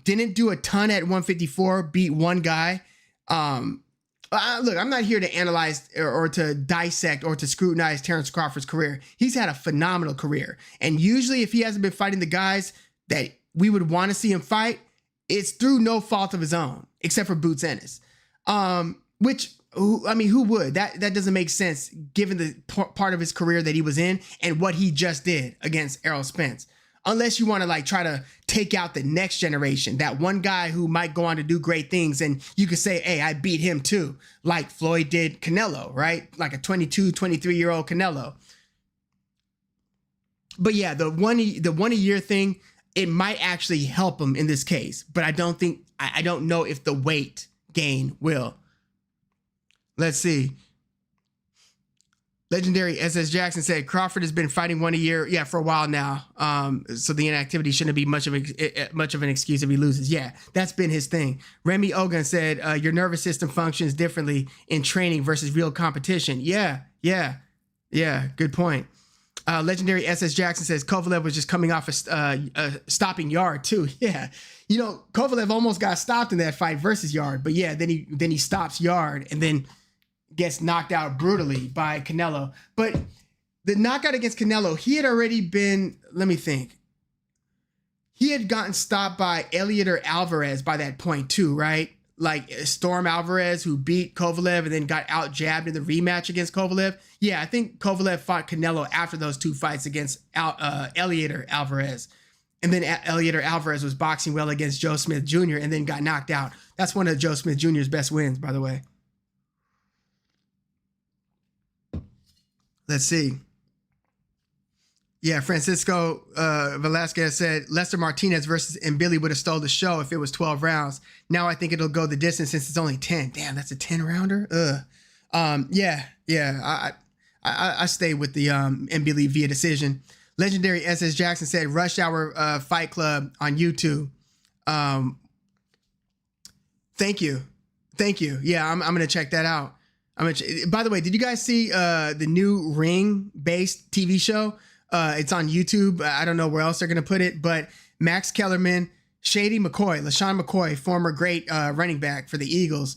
[SPEAKER 1] Didn't do a ton at 154, beat one guy. Look, I'm not here to analyze or to dissect or to scrutinize Terrence Crawford's career. He's had a phenomenal career. And usually if he hasn't been fighting the guys that we would want to see him fight, it's through no fault of his own, except for Boots Ennis. Who would? That doesn't make sense given the part of his career that he was in and what he just did against Errol Spence. Unless you want to like try to take out the next generation, that one guy who might go on to do great things, and you could say, hey, I beat him too, like Floyd did Canelo, right? Like a 22, 23-year-old Canelo. But yeah, the one a year thing, it might actually help him in this case, but I don't know if the weight gain will. Let's see. Legendary SS Jackson said Crawford has been fighting 1 a year, for a while now. So the inactivity shouldn't be much of an excuse if he loses. Yeah, that's been his thing. Remy Ogun said your nervous system functions differently in training versus real competition. Yeah. Good point. Legendary SS Jackson says Kovalev was just coming off a stopping Yard too. Yeah, Kovalev almost got stopped in that fight versus Yard, but yeah, then he stops Yard and then gets knocked out brutally by Canelo. But the knockout against Canelo, he had already been, let me think. He had gotten stopped by Elliott or Alvarez by that point too, right? Like Storm Alvarez, who beat Kovalev and then got out jabbed in the rematch against Kovalev. Yeah, I think Kovalev fought Canelo after those two fights against Elliott or Alvarez. And then Elliott or Alvarez was boxing well against Joe Smith Jr. and then got knocked out. That's one of Joe Smith Jr.'s best wins, by the way. Let's see. Yeah, Francisco Velasquez said Lester Martinez versus Mbili would have stole the show if it was 12 rounds. Now I think it'll go the distance since it's only 10. Damn, that's a 10-rounder? I stay with the Mbili via decision. Legendary SS Jackson said Rush Hour Fight Club on YouTube. Thank you. Yeah, I'm going to check that out. By the way, did you guys see the new Ring-based TV show? It's on YouTube. I don't know where else they're going to put it, but Max Kellerman, Shady McCoy, LaShawn McCoy, former great running back for the Eagles.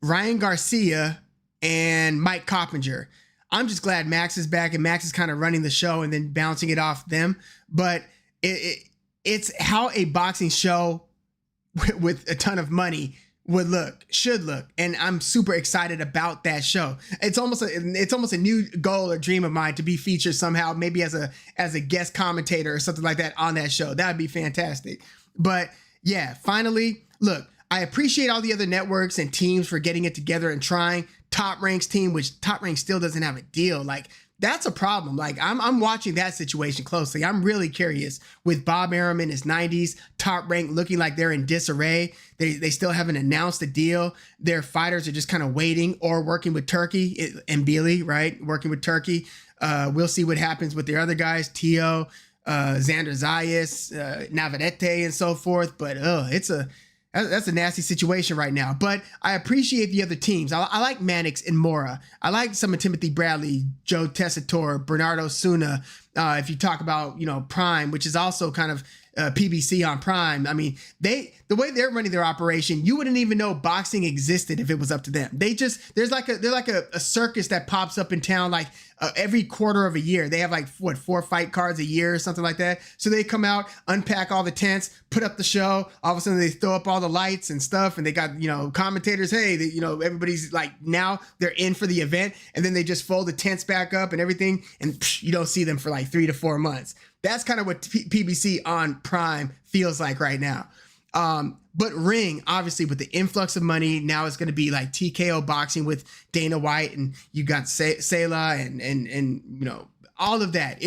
[SPEAKER 1] Ryan Garcia and Mike Coppinger. I'm just glad Max is back, and Max is kind of running the show and then bouncing it off them. But it's how a boxing show with a ton of money should look, and I'm super excited about that show. It's almost a new goal or dream of mine to be featured somehow, maybe as a guest commentator or something like that on that show. That would be fantastic. But yeah, finally, look, I appreciate all the other networks and teams for getting it together and trying. Top Rank's team, which Top Rank still doesn't have a deal. Like, that's a problem. Like, I'm watching that situation closely. I'm really curious with Bob Arum in his 90s, Top Rank looking like they're in disarray. They still haven't announced a deal. Their fighters are just kind of waiting or working with Turkey and Billy, right? Working with Turkey. We'll see what happens with their other guys, Tio, Xander Zayas, Navarrete, and so forth. But that's a nasty situation right now. But I appreciate the other teams. I like Mannix and Mora. I like some of Timothy Bradley, Joe Tessitore, Bernardo Suna. If you talk about, Prime, which is also kind of PBC on Prime. I mean, the way they're running their operation, you wouldn't even know boxing existed if it was up to them. They're like a circus that pops up in town like every quarter of a year. They have like 4 fight cards a year or something like that. So they come out, unpack all the tents, put up the show. All of a sudden they throw up all the lights and stuff, and they got commentators. Hey, everybody's like, now they're in for the event, and then they just fold the tents back up and everything, and you don't see them for like 3 to 4 months. That's kind of what PBC on Prime feels like right now. But Ring, obviously, with the influx of money, now it's going to be like TKO boxing with Dana White, and you got Sela and all of that.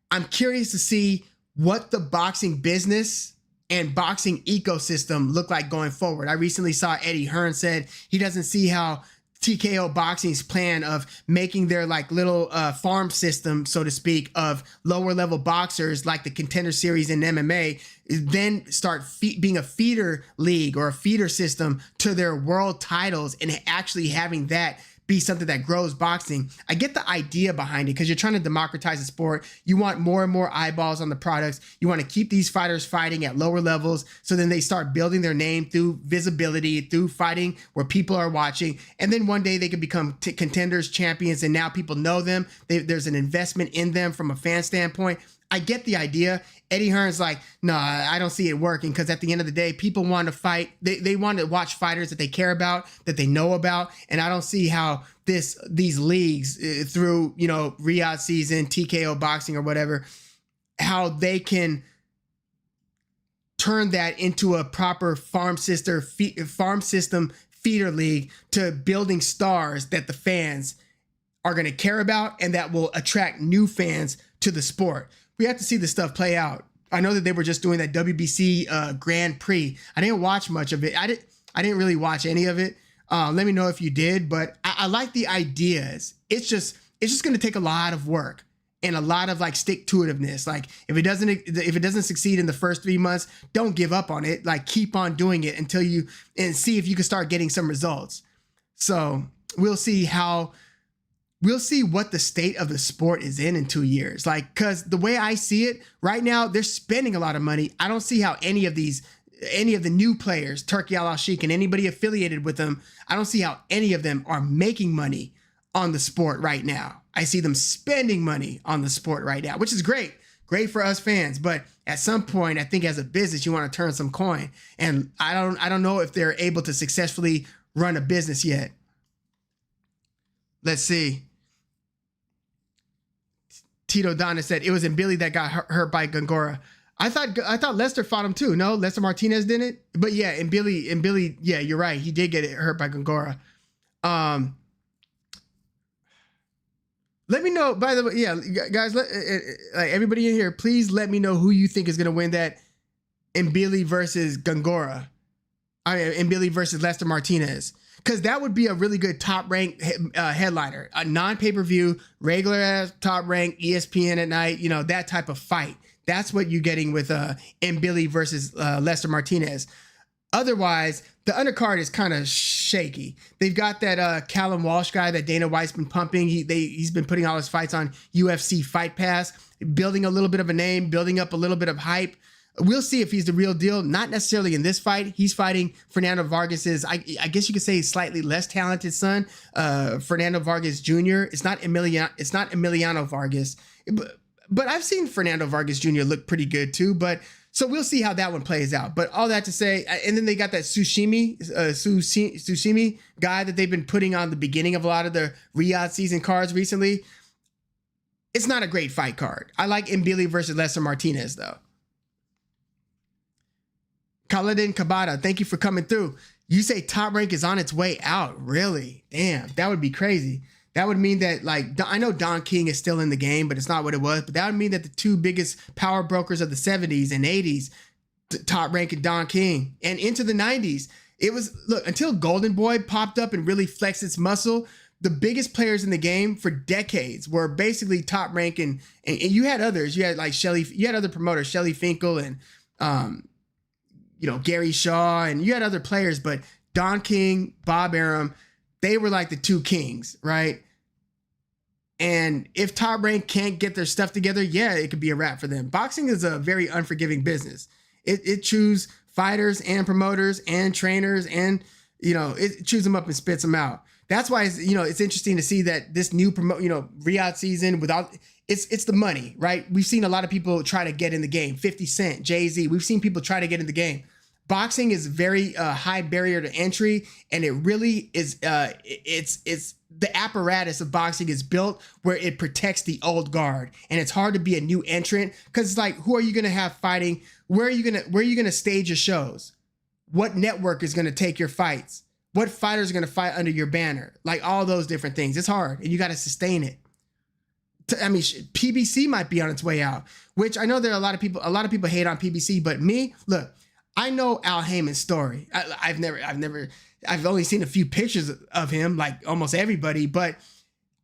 [SPEAKER 1] I'm curious to see what the boxing business and boxing ecosystem look like going forward. I recently saw Eddie Hearn said he doesn't see how TKO Boxing's plan of making their like little farm system, so to speak, of lower level boxers like the Contender Series in MMA, then start being a feeder league or a feeder system to their world titles and actually having that be something that grows boxing. I get the idea behind it because you're trying to democratize the sport. You want more and more eyeballs on the products. You want to keep these fighters fighting at lower levels, so then they start building their name through visibility, through fighting where people are watching. And then one day they can become contenders, champions, and now people know them. There's an investment in them from a fan standpoint. I get the idea. Eddie Hearn's like, no, I don't see it working, because at the end of the day, people want to fight. They want to watch fighters that they care about, that they know about. And I don't see how these leagues through, Riyadh season, TKO boxing or whatever, how they can turn that into a proper farm system feeder league to building stars that the fans are going to care about and that will attract new fans to the sport. We have to see this stuff play out. I know that they were just doing that WBC Grand Prix. I didn't watch much of it. I didn't really watch any of it. Let me know if you did, but I like the ideas. It's just going to take a lot of work and a lot of like stick-to-itiveness. Like if it doesn't succeed in the first 3 months, don't give up on it. Like keep on doing it until and see if you can start getting some results. So we'll see what the state of the sport is in 2 years. Like, cause the way I see it right now, they're spending a lot of money. I don't see how any of the new players, Turki Al-Sheikh and anybody affiliated with them, I don't see how any of them are making money on the sport right now. I see them spending money on the sport right now, which is great for us fans. But at some point, I think as a business, you want to turn some coin. And I don't know if they're able to successfully run a business yet. Let's see. Tito Donna said it was in Billy that got hurt by Gongora. I thought Lester fought him too. No, Lester Martinez didn't. But yeah, and Billy, yeah, you're right. He did get hurt by Gongora. Let me know. By the way, yeah, guys, everybody in here, please let me know who you think is gonna win that in Billy versus Gongora. In Billy versus Lester Martinez. Because that would be a really good Top Rank headliner, a non-pay-per-view, regular ass Top Rank, ESPN at night, that type of fight. That's what you're getting with Billy versus Lester Martinez. Otherwise, the undercard is kind of shaky. They've got that Callum Walsh guy that Dana White's been pumping. He's been putting all his fights on UFC Fight Pass, building a little bit of a name, building up a little bit of hype. we'll see if he's the real deal. Not necessarily in this fight. He's fighting Fernando Vargas's, I guess you could say, slightly less talented son, Fernando Vargas Jr. It's not Emiliano Vargas, but I've seen Fernando Vargas Jr. look pretty good too. But so we'll see how that one plays out. But all that to say, and then they got that Sushimi guy that they've been putting on the beginning of a lot of the Riyadh season cards recently. It's not a great fight card. I like Mbili versus Lester Martinez though. Khalidin Kabata, thank you for coming through. You say Top Rank is on its way out. Really? Damn, that would be crazy. That would mean that, like, I know Don King is still in the game, but it's not what it was. But that would mean that the two biggest power brokers of the 70s and 80s, Top Rank and Don King, and into the 90s, it was, look, until Golden Boy popped up and really flexed its muscle, the biggest players in the game for decades were basically Top Rank and you had others. You had like you had other promoters, Shelly Finkel and, Gary Shaw, and you had other players, but Don King, Bob Arum, they were like the two kings, right? And if Top Rank can't get their stuff together, yeah, it could be a wrap for them. Boxing is a very unforgiving business. It chews fighters and promoters and trainers, and it chews them up and spits them out. That's why it's interesting to see that this new Riyadh season it's the money, right? We've seen a lot of people try to get in the game. 50 Cent, Jay-Z, we've seen people try to get in the game. Boxing is very high barrier to entry, and it really is. It's the apparatus of boxing is built where it protects the old guard, and it's hard to be a new entrant because it's like, who are you going to have fighting? Where are you gonna stage your shows? What network is going to take your fights? What fighters are going to fight under your banner? Like all those different things. It's hard, and you got to sustain it. I mean, PBC might be on its way out, which I know there are a lot of people hate on PBC, but me, look, I know Al Heyman's story. I've only seen a few pictures of him, like almost everybody, but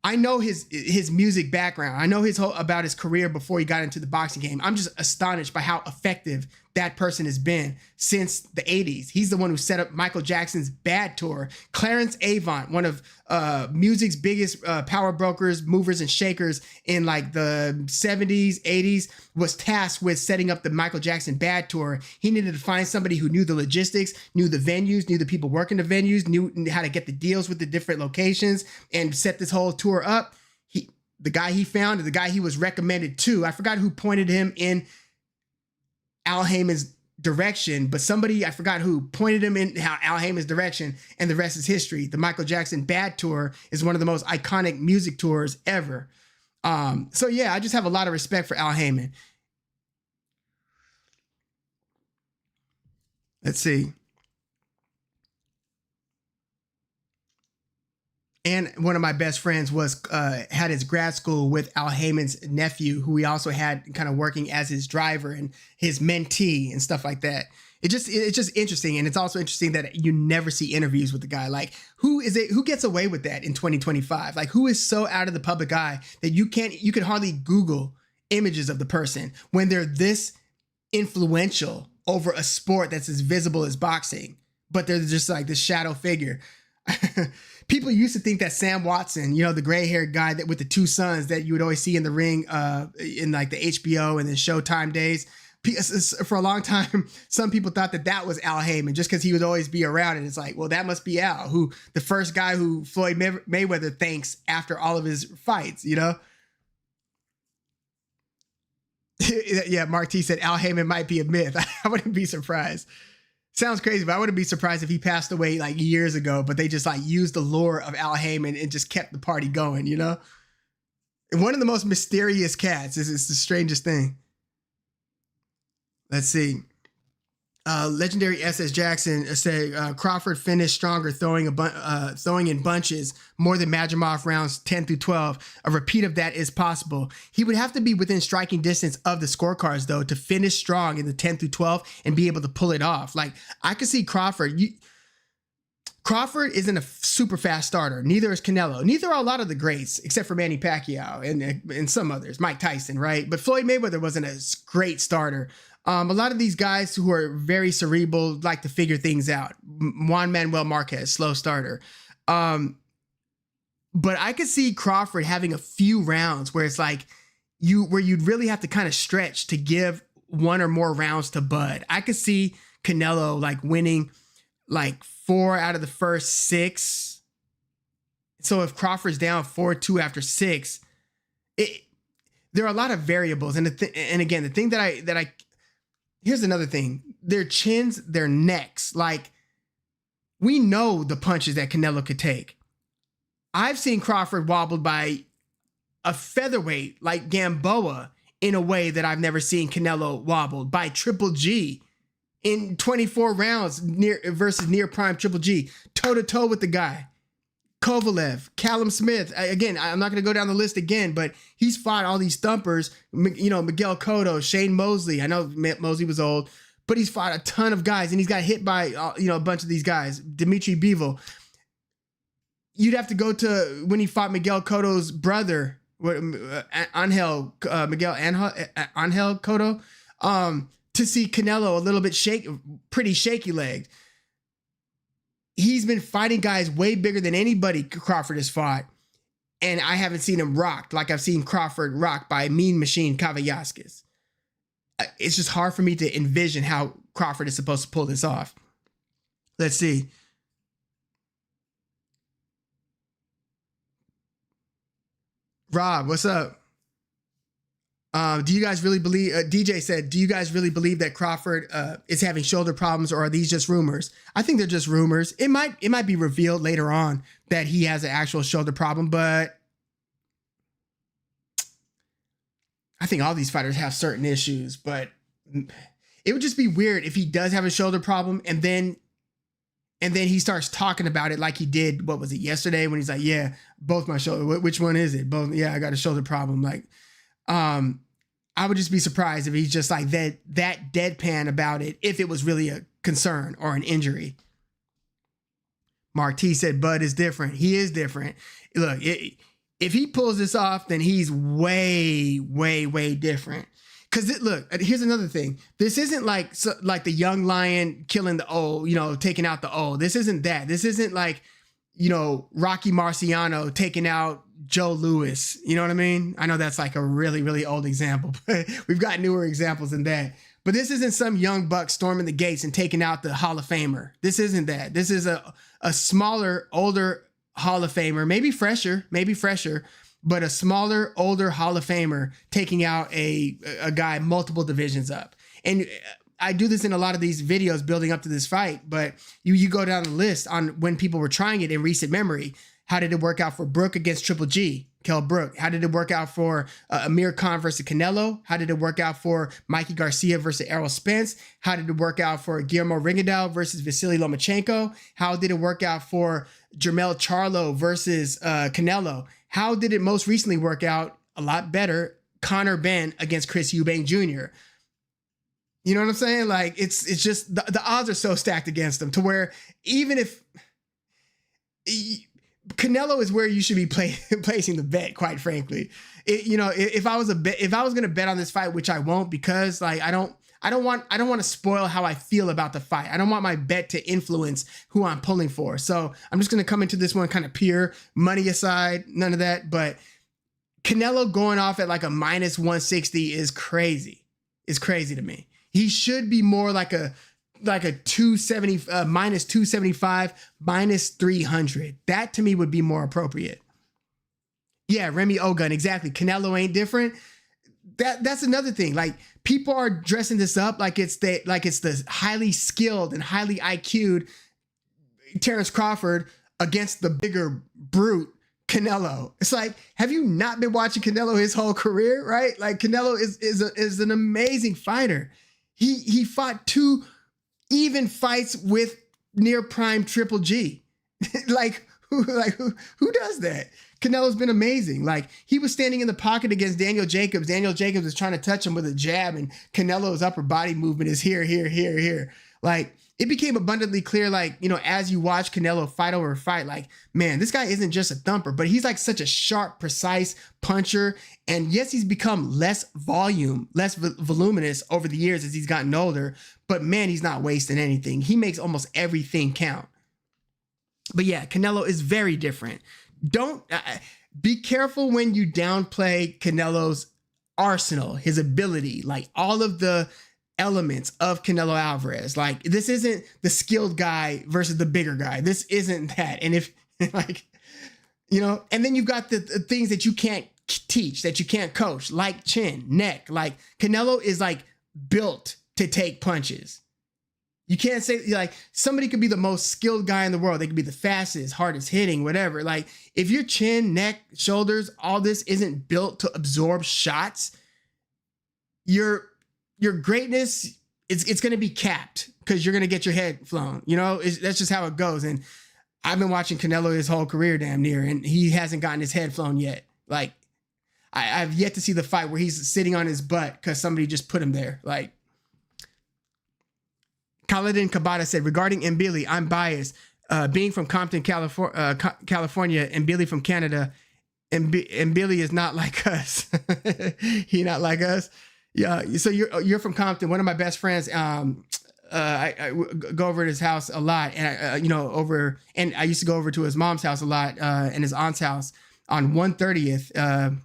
[SPEAKER 1] I know his music background. I know about his career before he got into the boxing game. I'm just astonished by how effective that person has been since the 80s. He's the one who set up Michael Jackson's Bad Tour. Clarence Avant, one of music's biggest power brokers, movers and shakers in like the 70s, 80s, was tasked with setting up the Michael Jackson Bad Tour. He needed to find somebody who knew the logistics, knew the venues, knew the people working the venues, knew how to get the deals with the different locations and set this whole tour up. The guy he found, the guy he was recommended to, I forgot who pointed him in Al Heyman's direction, but somebody, I forgot who, pointed him in Al Heyman's direction, and the rest is history. The Michael Jackson Bad Tour is one of the most iconic music tours ever. So yeah, I just have a lot of respect for Al Heyman. Let's see. And one of my best friends had his grad school with Al Heyman's nephew, who he also had kind of working as his driver and his mentee and stuff like that. It's just interesting. And it's also interesting that you never see interviews with the guy. Like, who gets away with that in 2025? Like, who is so out of the public eye that you could hardly Google images of the person when they're this influential over a sport that's as visible as boxing, but they're just like this shadow figure. People used to think that Sam Watson, the gray-haired guy that with the two sons that you would always see in the ring in like the HBO and the Showtime days. For a long time, some people thought that was Al Heyman just because he would always be around. And it's like, well, that must be Al, who the first guy who Floyd Mayweather thanks after all of his fights, Yeah, Mark T said Al Heyman might be a myth. I wouldn't be surprised. Sounds crazy, but I wouldn't be surprised if he passed away like years ago, but they just like used the lore of Al Heyman and just kept the party going, And one of the most mysterious cats is the strangest thing. Let's see. Legendary SS Jackson said Crawford finished stronger, throwing in bunches more than Madrimov rounds 10 through 12. A repeat of that is possible. He would have to be within striking distance of the scorecards, though, to finish strong in the 10 through 12 and be able to pull it off. Like, I could see Crawford. Crawford isn't a super fast starter. Neither is Canelo. Neither are a lot of the greats, except for Manny Pacquiao and some others. Mike Tyson, right? But Floyd Mayweather wasn't a great starter. A lot of these guys who are very cerebral like to figure things out. Juan Manuel Marquez, slow starter. But I could see Crawford having a few rounds where it's like where you'd really have to kind of stretch to give one or more rounds to Bud. I could see Canelo like winning like 4 out of the first 6. So if Crawford's down 4-2 after 6, there are a lot of variables. And again, the thing that I here's another thing: their chins, their necks. Like, we know the punches that Canelo could take. I've seen Crawford wobbled by a featherweight like Gamboa in a way that I've never seen Canelo wobbled by Triple G in 24 rounds versus near prime Triple G, toe to toe with the guy. Kovalev, Callum Smith. Again, I'm not going to go down the list again, but he's fought all these thumpers. You know, Miguel Cotto, Shane Mosley. I know Mosley was old, but he's fought a ton of guys, and he's got hit by a bunch of these guys. Dimitri Bivol. You'd have to go to when he fought Miguel Cotto's brother, Angel Cotto, to see Canelo a little bit pretty shaky legged. He's been fighting guys way bigger than anybody Crawford has fought, and I haven't seen him rocked like I've seen Crawford rocked by Mean Machine Kavaliauskas. It's just hard for me to envision how Crawford is supposed to pull this off. Let's see. Rob, what's up? Do you guys really believe, DJ said, do you guys really believe that Crawford is having shoulder problems, or are these just rumors? I think they're just rumors. It might be revealed later on that he has an actual shoulder problem, but I think all these fighters have certain issues, but it would just be weird if he does have a shoulder problem and then he starts talking about it like he did, what was it, yesterday, when he's like, yeah, both my shoulder. Which one is it? Both. Yeah, I got a shoulder problem. Like, I would just be surprised if he's just like that deadpan about it, if it was really a concern or an injury. Mark T said Bud is different. He is different. Look, if he pulls this off, then he's way, way, way different. Because look, here's another thing. This isn't like the young lion killing the old, taking out the old. This isn't that. This isn't like, Rocky Marciano taking out Joe Louis. You know what I mean? I know that's like a really, really old example, but we've got newer examples than that. But this isn't some young buck storming the gates and taking out the Hall of Famer. This isn't that. This is a smaller, older Hall of Famer, maybe fresher, but a smaller, older Hall of Famer taking out a guy multiple divisions up. And I do this in a lot of these videos building up to this fight, but you go down the list on when people were trying it in recent memory. How did it work out for Brook against Triple G, Kell Brook? How did it work out for Amir Khan versus Canelo? How did it work out for Mikey Garcia versus Errol Spence? How did it work out for Guillermo Rigondeaux versus Vasily Lomachenko? How did it work out for Jermell Charlo versus Canelo? How did it most recently work out? A lot better, Conor Benn against Chris Eubank Jr. You know what I'm saying? Like, it's just the odds are so stacked against him to where even if Canelo is where you should be placing the bet, quite frankly. If I was going to bet on this fight, which I won't, because like I don't want to spoil how I feel about the fight. I don't want my bet to influence who I'm pulling for. So I'm just going to come into this one kind of pure money aside, none of that. But Canelo going off at like a minus 160 is crazy. It's crazy to me. He should be more like a 270, minus 275, minus 300. That to me would be more appropriate. Yeah, Remy Ogun, exactly. Canelo ain't different. That's another thing. Like, people are dressing this up like it's the highly skilled and highly IQ'd Terrence Crawford against the bigger brute Canelo. It's like, have you not been watching Canelo his whole career, right? Like, Canelo is an amazing fighter. He fought 2 even fights with near prime Triple G. Who does that? Canelo's been amazing. Like, he was standing in the pocket against Daniel Jacobs. Daniel Jacobs is trying to touch him with a jab, and Canelo's upper body movement is here, here, here, here. Like, it became abundantly clear, like, as you watch Canelo fight over fight, like, man, this guy isn't just a thumper, but he's like such a sharp, precise puncher. And yes, he's become less voluminous over the years as he's gotten older, but man, he's not wasting anything. He makes almost everything count. But yeah, Canelo is very different. Don't be careful when you downplay Canelo's arsenal, his ability, like all of the elements of Canelo Alvarez. Like, this isn't the skilled guy versus the bigger guy. This isn't that. And if like, you know, and then you've got the things that you can't teach, that you can't coach, like chin, neck. Like, Canelo is like built to take punches. You can't say, like, somebody could be the most skilled guy in the world. They could be the fastest, hardest hitting, whatever. Like, if your chin, neck, shoulders, all this isn't built to absorb shots, your greatness, it's going to be capped because you're going to get your head flown. You know, that's just how it goes. And I've been watching Canelo his whole career damn near, and he hasn't gotten his head flown yet. Like, I've yet to see the fight where he's sitting on his butt because somebody just put him there. Like, Khalidin Kabata said, regarding Mbili, I'm biased. Being from Compton, California, and Billy from Canada, and Billy is not like us. He not like us. Yeah. So you're from Compton. One of my best friends. I go over to his house a lot, and and I used to go over to his mom's house a lot, and his aunt's house on 130th,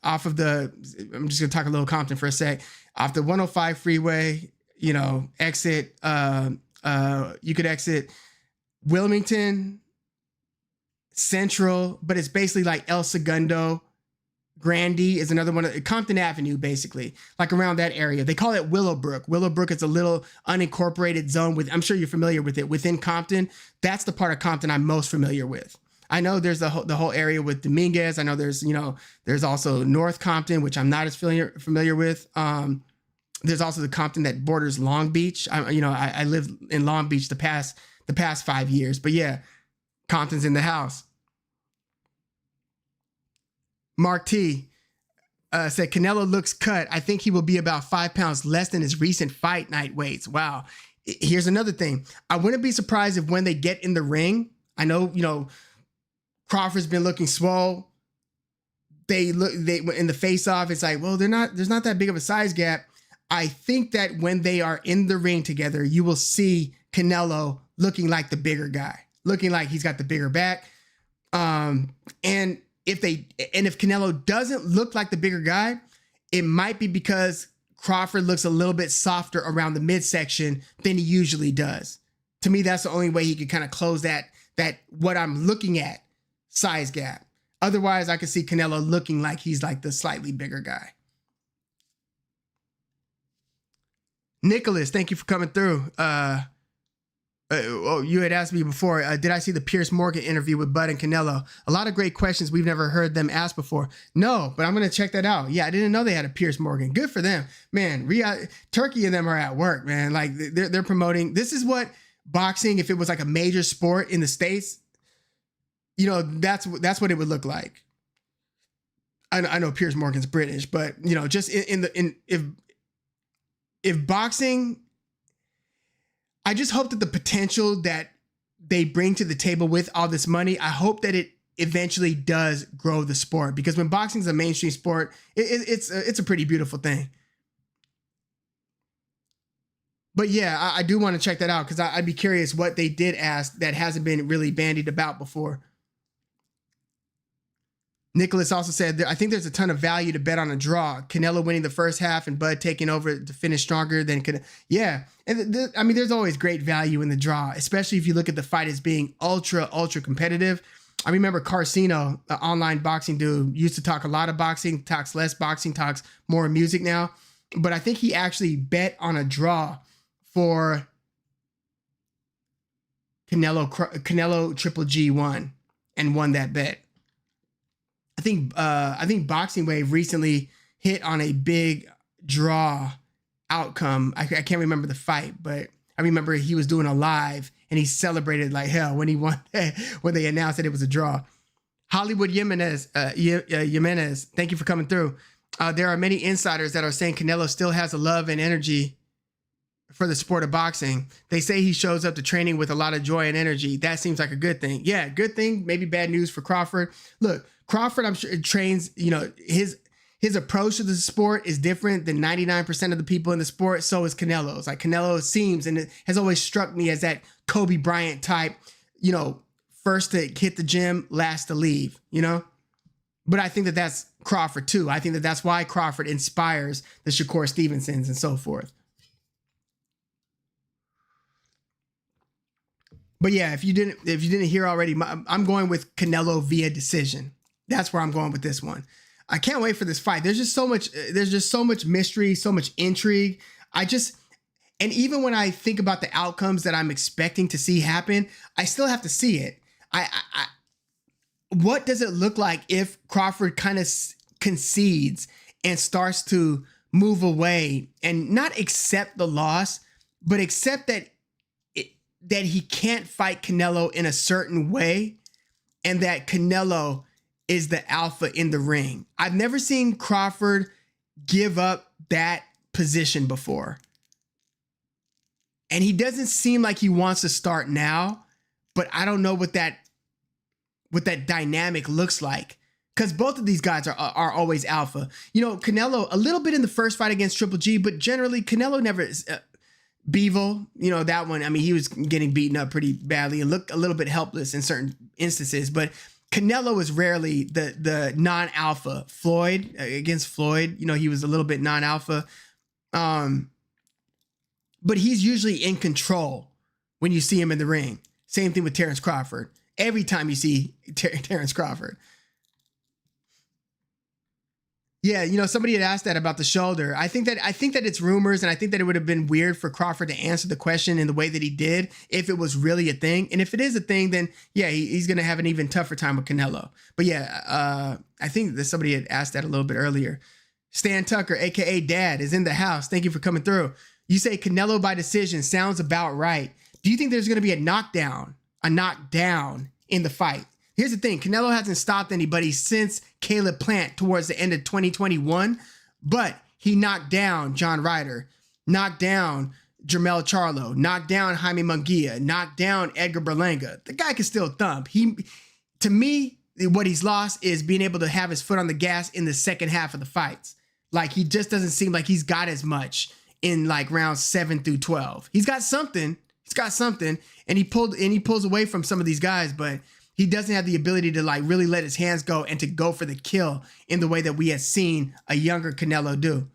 [SPEAKER 1] off of the. I'm just gonna talk a little Compton for a sec. Off the 105 freeway. You know, exit, you could exit Wilmington, Central, but it's basically like El Segundo. Grandy is another one, Compton Avenue, basically, like around that area. They call it Willowbrook. Willowbrook is a little unincorporated zone with, I'm sure you're familiar with it, within Compton. That's the part of Compton I'm most familiar with. I know there's the whole area with Dominguez. I know there's also North Compton, which I'm not as familiar with. There's also the Compton that borders Long Beach. I lived in Long Beach the past 5 years, but yeah, Compton's in the house. Mark T said, Canelo looks cut. I think he will be about 5 pounds less than his recent fight night weights. Wow. Here's another thing. I wouldn't be surprised if when they get in the ring, I know, Crawford's been looking swole. They in the face off, it's like, well, there's not that big of a size gap. I think that when they are in the ring together, you will see Canelo looking like the bigger guy, looking like he's got the bigger back. And if Canelo doesn't look like the bigger guy, it might be because Crawford looks a little bit softer around the midsection than he usually does. To me, that's the only way he could kind of close that what I'm looking at size gap. Otherwise, I could see Canelo looking like he's like the slightly bigger guy. Nicholas, thank you for coming through. You had asked me before, did I see the Piers Morgan interview with Bud and Canelo? A lot of great questions we've never heard them ask before. No, but I'm going to check that out. Yeah, I didn't know they had a Piers Morgan. Good for them. Man, Turkey and them are at work, man. Like, they're promoting. This is what boxing, if it was like a major sport in the States, that's what it would look like. I know Piers Morgan's British, but, just if boxing, I just hope that the potential that they bring to the table with all this money, I hope that it eventually does grow the sport, because when boxing is a mainstream sport, it's a pretty beautiful thing. But yeah, I do want to check that out, because I'd be curious what they did ask that hasn't been really bandied about before. Nicholas also said, I think there's a ton of value to bet on a draw. Canelo winning the first half and Bud taking over to finish stronger than Canelo. Yeah. And there's always great value in the draw, especially if you look at the fight as being ultra, ultra competitive. I remember Carcino, the online boxing dude, used to talk a lot of boxing, talks less boxing, talks more music now. But I think he actually bet on a draw for Canelo Triple G1 and won that bet. I think Boxing Wave recently hit on a big draw outcome. I can't remember the fight, but I remember he was doing a live and he celebrated like hell when he won, when they announced that it was a draw. Hollywood Jimenez, thank you for coming through. There are many insiders that are saying Canelo still has a love and energy for the sport of boxing. They say he shows up to training with a lot of joy and energy. That seems like a good thing. Yeah, good thing. Maybe bad news for Crawford. Look, Crawford, I'm sure, trains, his approach to the sport is different than 99% of the people in the sport. So is Canelo's. Like, Canelo seems, and it has always struck me as that Kobe Bryant type, first to hit the gym, last to leave, But I think that that's Crawford too. I think that that's why Crawford inspires the Shakur Stevensons and so forth. But yeah, if you didn't hear already, I'm going with Canelo via decision. That's where I'm going with this one. I can't wait for this fight. There's just so much mystery, so much intrigue. And even when I think about the outcomes that I'm expecting to see happen, I still have to see it. What does it look like if Crawford kind of concedes and starts to move away and not accept the loss, but accept that he can't fight Canelo in a certain way and that Canelo is the alpha in the ring? I've never seen Crawford give up that position before. And he doesn't seem like he wants to start now, but I don't know what that dynamic looks like, because both of these guys are always alpha. You know, Canelo a little bit in the first fight against Triple G, but generally Canelo never. Bevel, you know, that one, I mean, he was getting beaten up pretty badly and looked a little bit helpless in certain instances, but Canelo is rarely the non-alpha. Floyd, against Floyd, you know, he was a little bit non-alpha. But he's usually in control when you see him in the ring. Same thing with Terrence Crawford. Every time you see Terrence Crawford. Yeah, you know, somebody had asked that about the shoulder. I think that it's rumors, and I think that it would have been weird for Crawford to answer the question in the way that he did if it was really a thing. And if it is a thing, then yeah, he's going to have an even tougher time with Canelo. But yeah, I think that somebody had asked that a little bit earlier. Stan Tucker, aka Dad, is in the house. Thank you for coming through. You say Canelo by decision. Sounds about right. Do you think there's going to be a knockdown in the fight? Here's the thing. Canelo hasn't stopped anybody since Caleb Plant towards the end of 2021, but he knocked down John Ryder, knocked down Jermell Charlo, knocked down Jaime Munguia, knocked down Edgar Berlanga. The guy can still thump. To me, what he's lost is being able to have his foot on the gas in the second half of the fights. Like, he just doesn't seem like he's got as much in like rounds 7 through 12. He's got something, and he pulls away from some of these guys, but he doesn't have the ability to like really let his hands go and to go for the kill in the way that we had seen a younger Canelo do.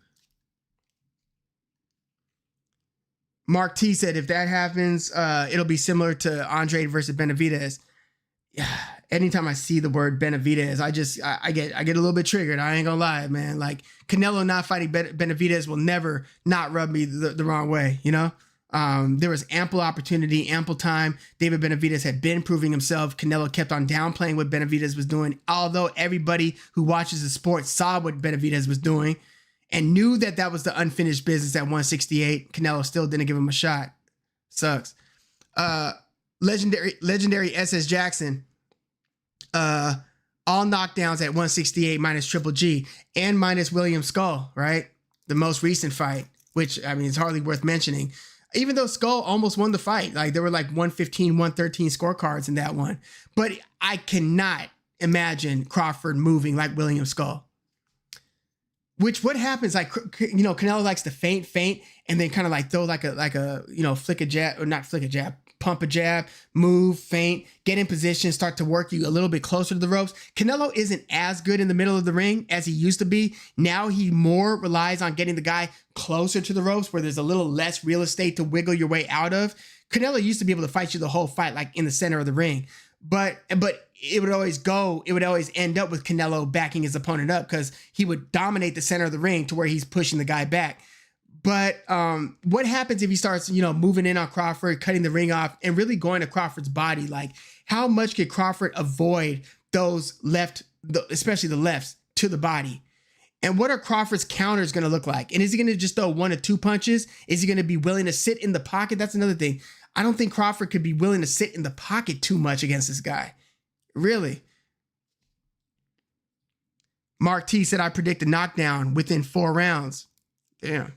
[SPEAKER 1] Mark T said, if that happens, it'll be similar to Andre versus Benavidez. Yeah. Anytime I see the word Benavidez, I get a little bit triggered. I ain't gonna lie, man. Like, Canelo not fighting Benavidez will never not rub me the wrong way, you know? There was ample opportunity, ample time. David Benavidez had been proving himself. Canelo kept on downplaying what Benavidez was doing, although everybody who watches the sport saw what Benavidez was doing and knew that that was the unfinished business at 168. Canelo still didn't give him a shot. Sucks. Legendary SS Jackson. All knockdowns at 168 minus Triple G and minus William Skull, right? The most recent fight, which, I mean, it's hardly worth mentioning. Even though Skull almost won the fight, like there were like 115, 113 scorecards in that one. But I cannot imagine Crawford moving like William Skull. What happens, like, you know, Canelo likes to feint, and then kind of like throw like a, you know, flick a jab, or not flick a jab, pump a jab, move, feint, get in position, start to work you a little bit closer to the ropes. Canelo isn't as good in the middle of the ring as he used to be. Now he more relies on getting the guy closer to the ropes where there's a little less real estate to wiggle your way out of. Canelo used to be able to fight you the whole fight, like in the center of the ring. But it would always end up with Canelo backing his opponent up because he would dominate the center of the ring to where he's pushing the guy back. But what happens if he starts, you know, moving in on Crawford, cutting the ring off, and really going to Crawford's body? Like, how much could Crawford avoid those especially the lefts, to the body? And what are Crawford's counters going to look like? And is he going to just throw 1 or 2 punches? Is he going to be willing to sit in the pocket? That's another thing. I don't think Crawford could be willing to sit in the pocket too much against this guy. Really. Mark T said, I predict a knockdown within 4 rounds. Damn.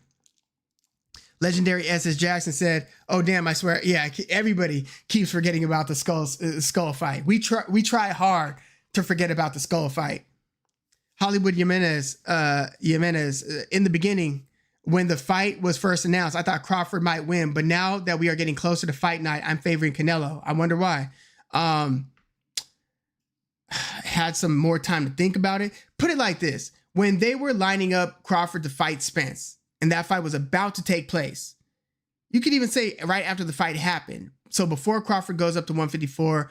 [SPEAKER 1] Legendary SS Jackson said, oh, damn, I swear. Yeah, everybody keeps forgetting about the skull fight. We try hard to forget about the skull fight. Hollywood Jimenez, in the beginning, when the fight was first announced, I thought Crawford might win. But now that we are getting closer to fight night, I'm favoring Canelo. I wonder why. had some more time to think about it. Put it like this. When they were lining up Crawford to fight Spence, and that fight was about to take place, you could even say right after the fight happened. So before Crawford goes up to 154,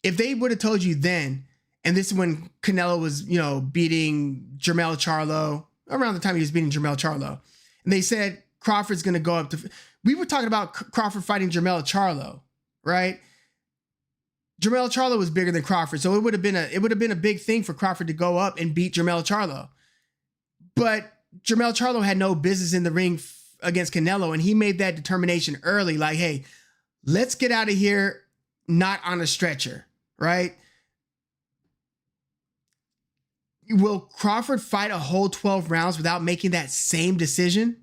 [SPEAKER 1] if they would have told you then, and this is when Canelo was, beating Jermell Charlo, around the time he was beating Jermell Charlo, and they said Crawford's going to go up to, we were talking about Crawford fighting Jermell Charlo, right? Jermell Charlo was bigger than Crawford, so it would have been a big thing for Crawford to go up and beat Jermell Charlo. But Jermell Charlo had no business in the ring against Canelo, and he made that determination early, like, hey, let's get out of here, not on a stretcher, right? Will Crawford fight a whole 12 rounds without making that same decision?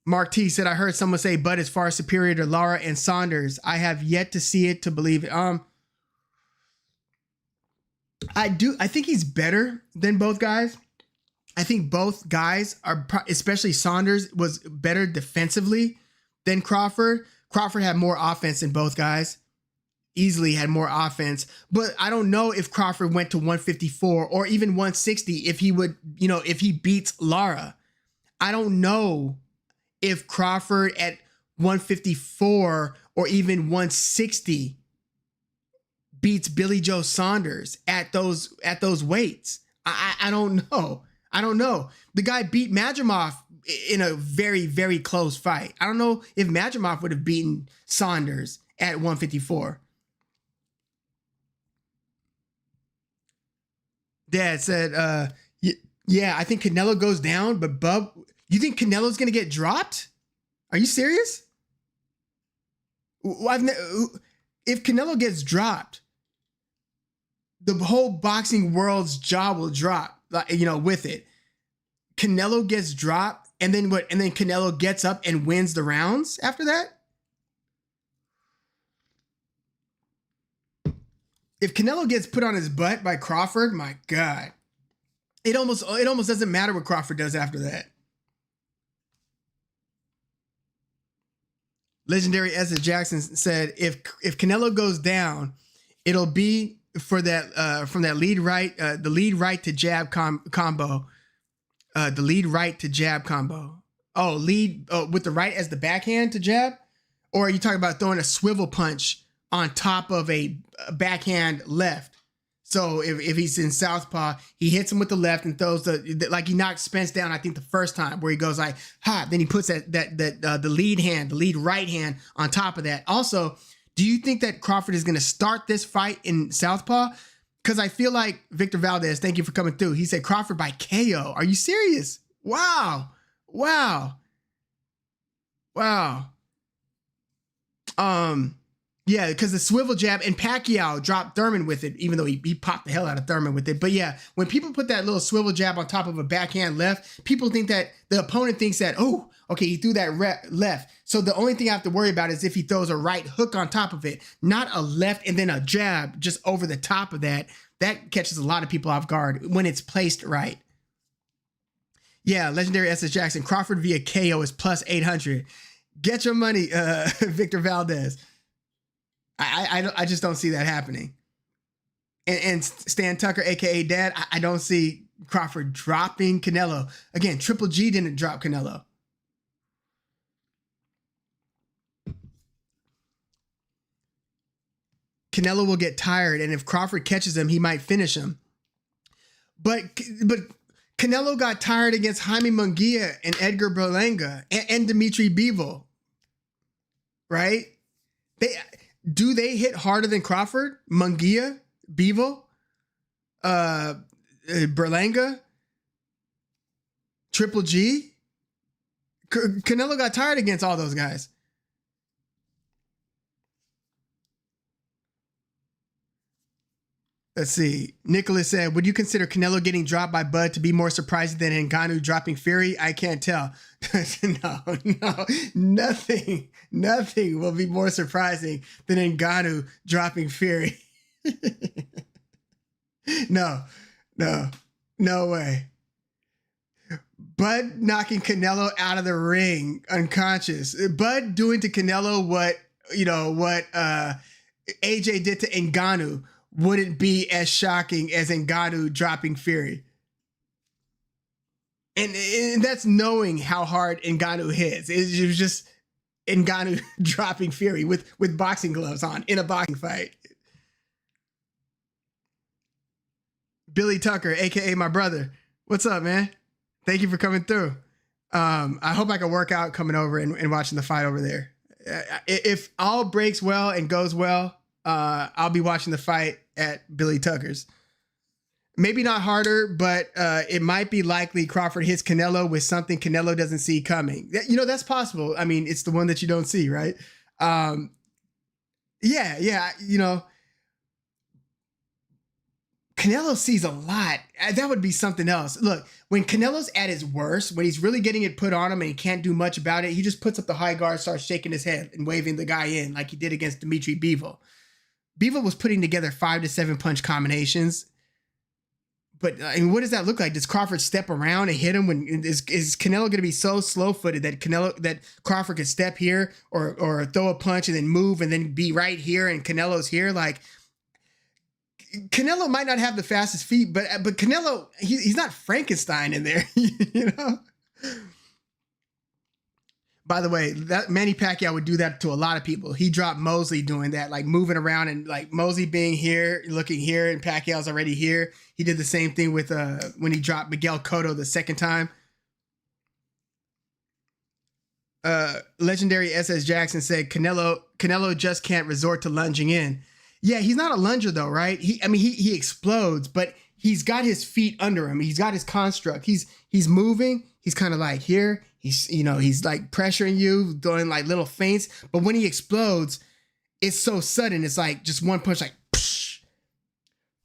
[SPEAKER 1] Mark T said, I heard someone say Bud is far superior to Lara and Saunders. I have yet to see it to believe it. I think he's better than both guys. I think both guys are, especially Saunders, was better defensively than Crawford. Crawford had more offense than both guys. Easily had more offense. But I don't know if Crawford went to 154 or even 160 if he would, if he beats Lara. I don't know if Crawford at 154 or even 160 beats Billy Joe Saunders at those weights. I don't know. I don't know. The guy beat Madrimov in a very, very close fight. I don't know if Madrimov would have beaten Saunders at 154. Dad said, yeah, I think Canelo goes down, but Bub, you think Canelo's going to get dropped? Are you serious? If Canelo gets dropped, the whole boxing world's jaw will drop, with it. Canelo gets dropped, and then what? And then Canelo gets up and wins the rounds after that? If Canelo gets put on his butt by Crawford, my God. It almost doesn't matter what Crawford does after that. Legendary Ezra Jackson said, if Canelo goes down, it'll be for that from that lead right, the lead right to jab combo, the lead right to jab combo. Oh, lead with the right as the backhand to jab, or are you talking about throwing a swivel punch on top of a backhand left? So if he's in southpaw, he hits him with the left and throws like he knocked Spence down, I think the first time, where he goes like, ha, then he puts the lead right hand on top of that. Also, do you think that Crawford is going to start this fight in southpaw? Because I feel like Victor Valdez, thank you for coming through. He said Crawford by KO. Are you serious? Wow. Yeah, because the swivel jab, and Pacquiao dropped Thurman with it, even though he popped the hell out of Thurman with it. But yeah, when people put that little swivel jab on top of a backhand left, people think that the opponent thinks that, oh, okay, he threw that left. So the only thing I have to worry about is if he throws a right hook on top of it, not a left and then a jab just over the top of that. That catches a lot of people off guard when it's placed right. Yeah, legendary SS Jackson, Crawford via KO is plus 800. Get your money, Victor Valdez. I just don't see that happening. And Stan Tucker, aka Dad, I don't see Crawford dropping Canelo. Again, Triple G didn't drop Canelo. Canelo will get tired, and if Crawford catches him, he might finish him. But Canelo got tired against Jaime Munguia and Edgar Berlanga and Dimitri Bivol, right? Do they hit harder than Crawford? Munguia, Bivol, Berlanga, Triple G? Canelo got tired against all those guys. Let's see. Nicholas said, would you consider Canelo getting dropped by Bud to be more surprising than Ngannou dropping Fury? I can't tell. No, nothing will be more surprising than Ngannou dropping Fury. No way. Bud knocking Canelo out of the ring unconscious. Bud doing to Canelo what AJ did to Ngannou wouldn't be as shocking as Ngannou dropping Fury. And that's knowing how hard Ngannou hits. It was just Ngannou dropping Fury with boxing gloves on in a boxing fight. Billy Tucker, aka my brother, what's up, man? Thank you for coming through. I hope I can work out coming over and watching the fight over there. If all breaks well and goes well, I'll be watching the fight at Billy Tucker's. Maybe not harder, but it might be likely Crawford hits Canelo with something Canelo doesn't see coming. You know, that's possible. I mean, it's the one that you don't see, right? Yeah, you know, Canelo sees a lot. That would be something else. Look, when Canelo's at his worst, when he's really getting it put on him and he can't do much about it, he just puts up the high guard, starts shaking his head and waving the guy in like he did against Dimitri Bivol. Bivol was putting together 5 to 7 punch combinations. But I mean, what does that look like? Does Crawford step around and hit him? Is Canelo going to be so slow-footed that Crawford could step here or throw a punch and then move and then be right here and Canelo's here? Like, Canelo might not have the fastest feet, but Canelo, he's not Frankenstein in there, you know? By the way, that Manny Pacquiao would do that to a lot of people. He dropped Mosley doing that, like moving around and like Mosley being here, looking here, and Pacquiao's already here. He did the same thing with when he dropped Miguel Cotto the second time. Legendary SS Jackson said Canelo just can't resort to lunging in. Yeah, he's not a lunger though, right? He explodes, but he's got his feet under him. He's got his construct. He's moving. He's kind of like here. He's like pressuring you, doing like little feints. But when he explodes, it's so sudden. It's like just one punch, like psh,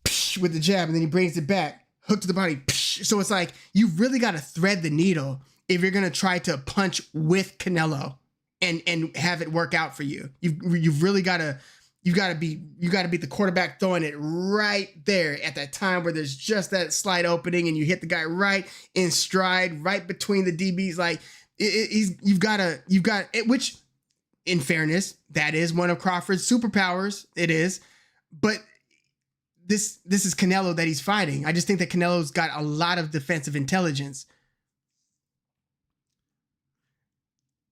[SPEAKER 1] psh, with the jab, and then he brings it back, hook to the body. Psh. So it's like you really got to thread the needle if you're gonna try to punch with Canelo and have it work out for you. You've really got to. You got to beat the quarterback throwing it right there at that time where there's just that slight opening and you hit the guy right in stride, right between the DBs. Like you've got it, which in fairness, that is one of Crawford's superpowers. It is, but this is Canelo that he's fighting. I just think that Canelo's got a lot of defensive intelligence.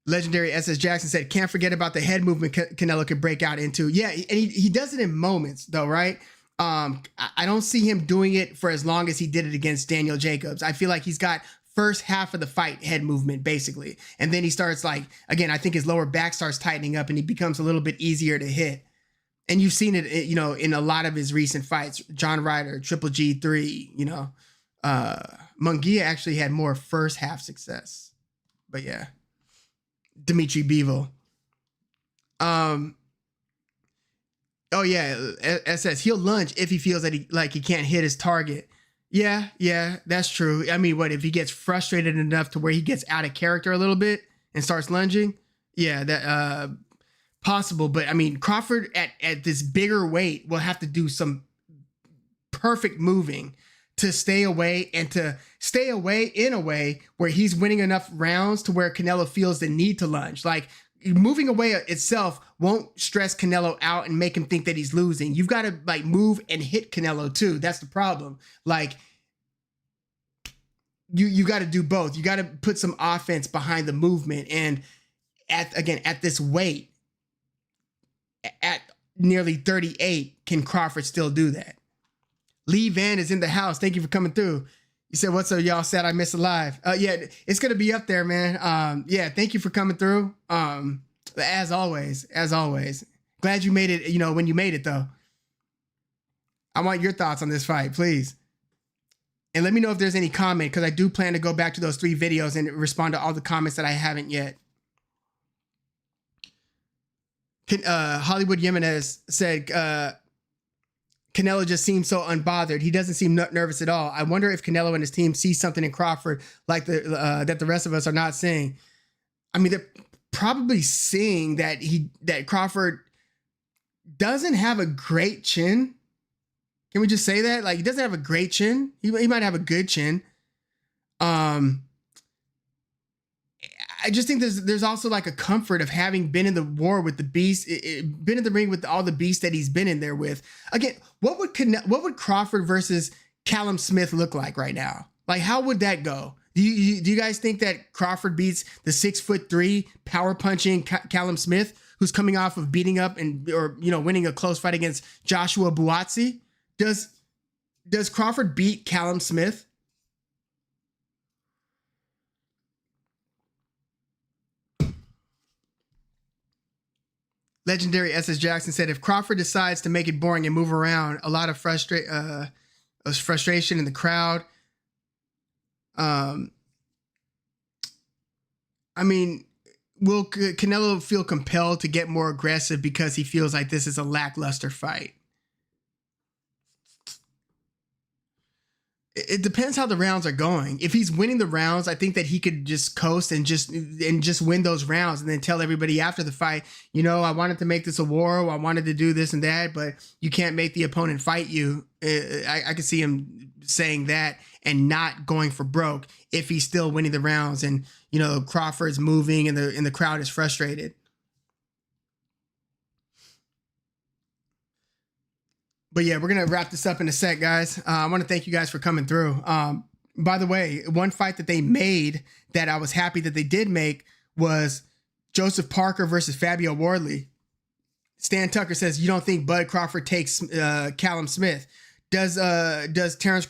[SPEAKER 1] Legendary SS Jackson said, can't forget about the head movement Canelo could break out into. Yeah, and he does it in moments, though, right? I don't see him doing it for as long as he did it against Daniel Jacobs. I feel like he's got first half of the fight head movement, basically. And then he starts like, again, I think his lower back starts tightening up and he becomes a little bit easier to hit. And you've seen it, you know, in a lot of his recent fights. John Ryder, Triple G3, you know. Munguia actually had more first half success. But yeah. Dimitri Bivol. Oh yeah, SS. He'll lunge if he feels that he can't hit his target. Yeah, that's true. I mean, what if he gets frustrated enough to where he gets out of character a little bit and starts lunging? Yeah, that possible. But I mean, Crawford at this bigger weight will have to do some perfect moving to stay away and to stay away in a way where he's winning enough rounds to where Canelo feels the need to lunge. Like moving away itself won't stress Canelo out and make him think that he's losing. You've got to like move and hit Canelo too. That's the problem. Like you got to do both. You got to put some offense behind the movement. And at this weight, at nearly 38, can Crawford still do that? Lee Van is in the house. Thank you for coming through. You said, what's up, y'all? Sad I missed a live. Yeah, it's going to be up there, man. Yeah, thank you for coming through. As always. Glad you made it, you know, when you made it, though. I want your thoughts on this fight, please. And let me know if there's any comment, because I do plan to go back to those 3 videos and respond to all the comments that I haven't yet. Hollywood Jimenez said, Canelo just seems so unbothered. He doesn't seem nervous at all. I wonder if Canelo and his team see something in Crawford like that the rest of us are not seeing. I mean, they're probably seeing that Crawford doesn't have a great chin. Can we just say that? Like, he doesn't have a great chin. He might have a good chin. I just think there's also like a comfort of having been in the war with the beast, been in the ring with all the beasts that he's been in there with. Again, what would Crawford versus Callum Smith look like right now? Like, how would that go? Do you guys think that Crawford beats the 6'3" power punching Callum Smith, who's coming off of beating up or winning a close fight against Joshua Buatsi? Does Crawford beat Callum Smith? Legendary SS Jackson said, if Crawford decides to make it boring and move around, a lot of frustration in the crowd. I mean, will Canelo feel compelled to get more aggressive because he feels like this is a lackluster fight? It depends how the rounds are going. If he's winning the rounds, I think that he could just coast and just win those rounds and then tell everybody after the fight, I wanted to make this a war. I wanted to do this and that, but you can't make the opponent fight you. I could see him saying that and not going for broke if he's still winning the rounds and, Crawford's moving and the crowd is frustrated. But yeah, we're going to wrap this up in a sec, guys. I want to thank you guys for coming through. By the way, one fight that they made that I was happy that they did make was Joseph Parker versus Fabio Wardley. Stan Tucker says, you don't think Bud Crawford takes Callum Smith. Does Terrence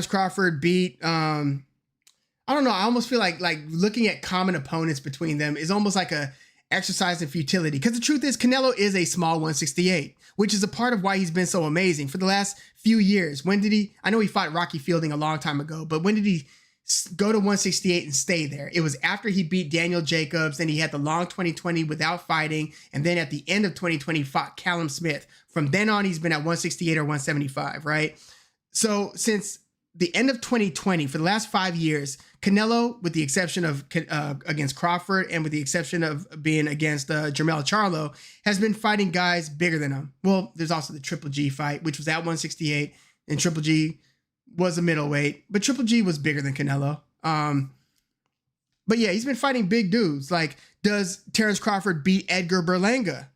[SPEAKER 1] Crawford beat... I don't know. I almost feel like looking at common opponents between them is almost like a exercise in futility. Because the truth is, Canelo is a small 168, which is a part of why he's been so amazing for the last few years. When did he? I know he fought Rocky Fielding a long time ago, but when did he go to 168 and stay there? It was after he beat Daniel Jacobs, then he had the long 2020 without fighting, and then at the end of 2020 fought Callum Smith. From then on, he's been at 168 or 175, right? So since the end of 2020, for the last 5 years, Canelo, with the exception of against Crawford and with the exception of being against Jermell Charlo, has been fighting guys bigger than him. Well, there's also the Triple G fight, which was at 168, and Triple G was a middleweight, but Triple G was bigger than Canelo. But yeah, he's been fighting big dudes. Like, does Terrence Crawford beat Edgar Berlanga?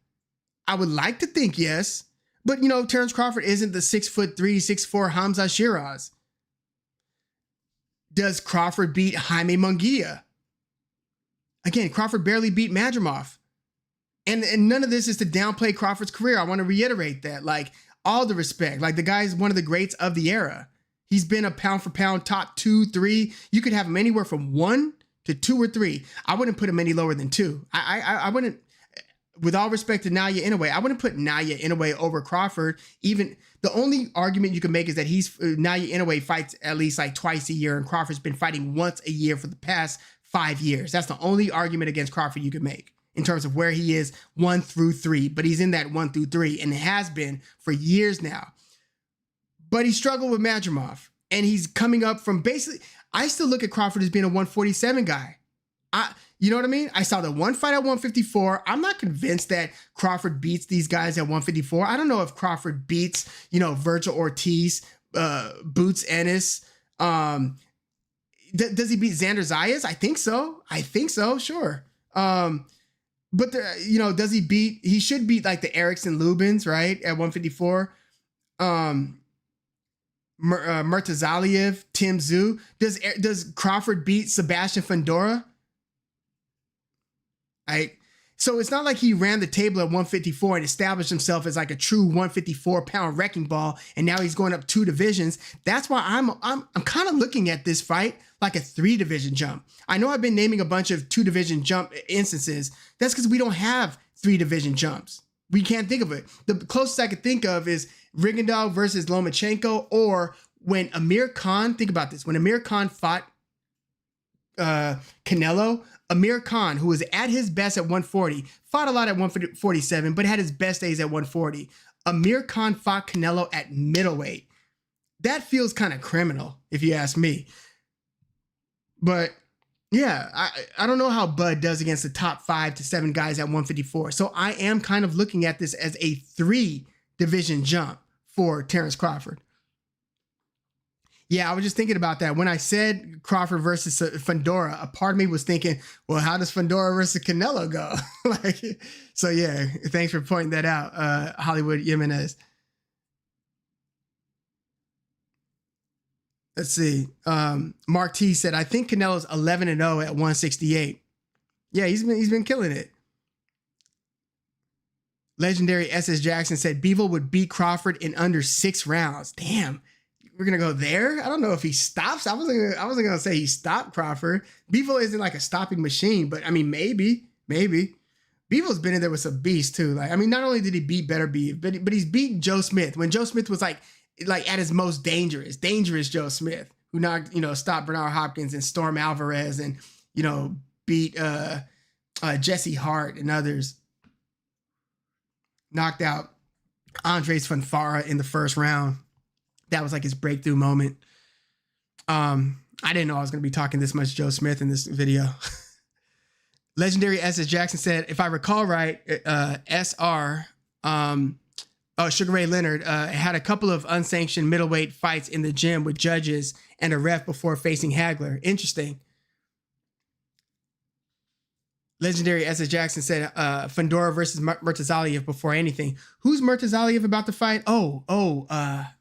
[SPEAKER 1] I would like to think yes, but Terrence Crawford isn't the 6'3", 6'4" Hamza Shiraz. Does Crawford beat Jaime Munguia? Again, Crawford barely beat Madrimov. And none of this is to downplay Crawford's career. I want to reiterate that. Like, all the respect. Like, the guy is one of the greats of the era. He's been a pound for pound top 2, 3. You could have him anywhere from 1 to 2 or 3. I wouldn't put him any lower than 2. I wouldn't, with all respect to Naoya Inoue, I wouldn't put Naoya Inoue over Crawford. Even the only argument you can make is that Naoya Inoue fights at least like twice a year, and Crawford's been fighting once a year for the past 5 years. That's the only argument against Crawford you can make in terms of where he is 1 through 3. But he's in that 1 through 3 and has been for years now. But he struggled with Madrimov, and he's coming up from basically. I still look at Crawford as being a 147 guy. You know what I mean? I saw the one fight at 154. I'm not convinced that Crawford beats these guys at 154. I don't know if Crawford beats, Virgil Ortiz, Boots Ennis. Does he beat Xander Zayas? I think so. Sure. But does he beat? He should beat like the Erickson Lubins, right, at 154. Murtazaliev, Tim Tszyu. Does Crawford beat Sebastian Fundora? So it's not like he ran the table at 154 and established himself as like a true 154-pound wrecking ball, and now he's going up 2 divisions. That's why I'm kind of looking at this fight like a 3-division jump. I know I've been naming a bunch of 2-division jump instances. That's because we don't have 3-division jumps. We can't think of it. The closest I could think of is Rigondeaux versus Lomachenko, or when Amir Khan, think about this, when Amir Khan fought Canelo, Amir Khan, who was at his best at 140, fought a lot at 147, but had his best days at 140. Amir Khan fought Canelo at middleweight. That feels kind of criminal, if you ask me. But yeah, I don't know how Bud does against the top 5 to 7 guys at 154. So I am kind of looking at this as a 3-division jump for Terrence Crawford. Yeah, I was just thinking about that. When I said Crawford versus Fundora, a part of me was thinking, well, how does Fundora versus Canelo go? Like, so yeah, thanks for pointing that out, Hollywood Jimenez. Let's see. Mark T said, I think Canelo's 11-0 at 168. Yeah, he's been killing it. Legendary SS Jackson said Bivol would beat Crawford in under 6 rounds. Damn. We're gonna go there. I don't know if he stops. I wasn't gonna say he stopped Crawford. Bivol isn't like a stopping machine, but I mean maybe. Bivol's been in there with some beasts too. Like, I mean, not only did he beat Better Beef, but he's beaten Joe Smith when Joe Smith was like at his most dangerous Joe Smith, who knocked, stopped Bernard Hopkins and Storm Alvarez and, beat Jesse Hart and others. Knocked out Andres Fanfara in the first round. That was like his breakthrough moment. I didn't know I was going to be talking this much Joe Smith in this video. Legendary SS Jackson said, if I recall right, SR, Sugar Ray Leonard had a couple of unsanctioned middleweight fights in the gym with judges and a ref before facing Hagler. Interesting. Legendary SS Jackson said Fundora versus Murtazaliev before anything. Who's Murtazaliev about to fight?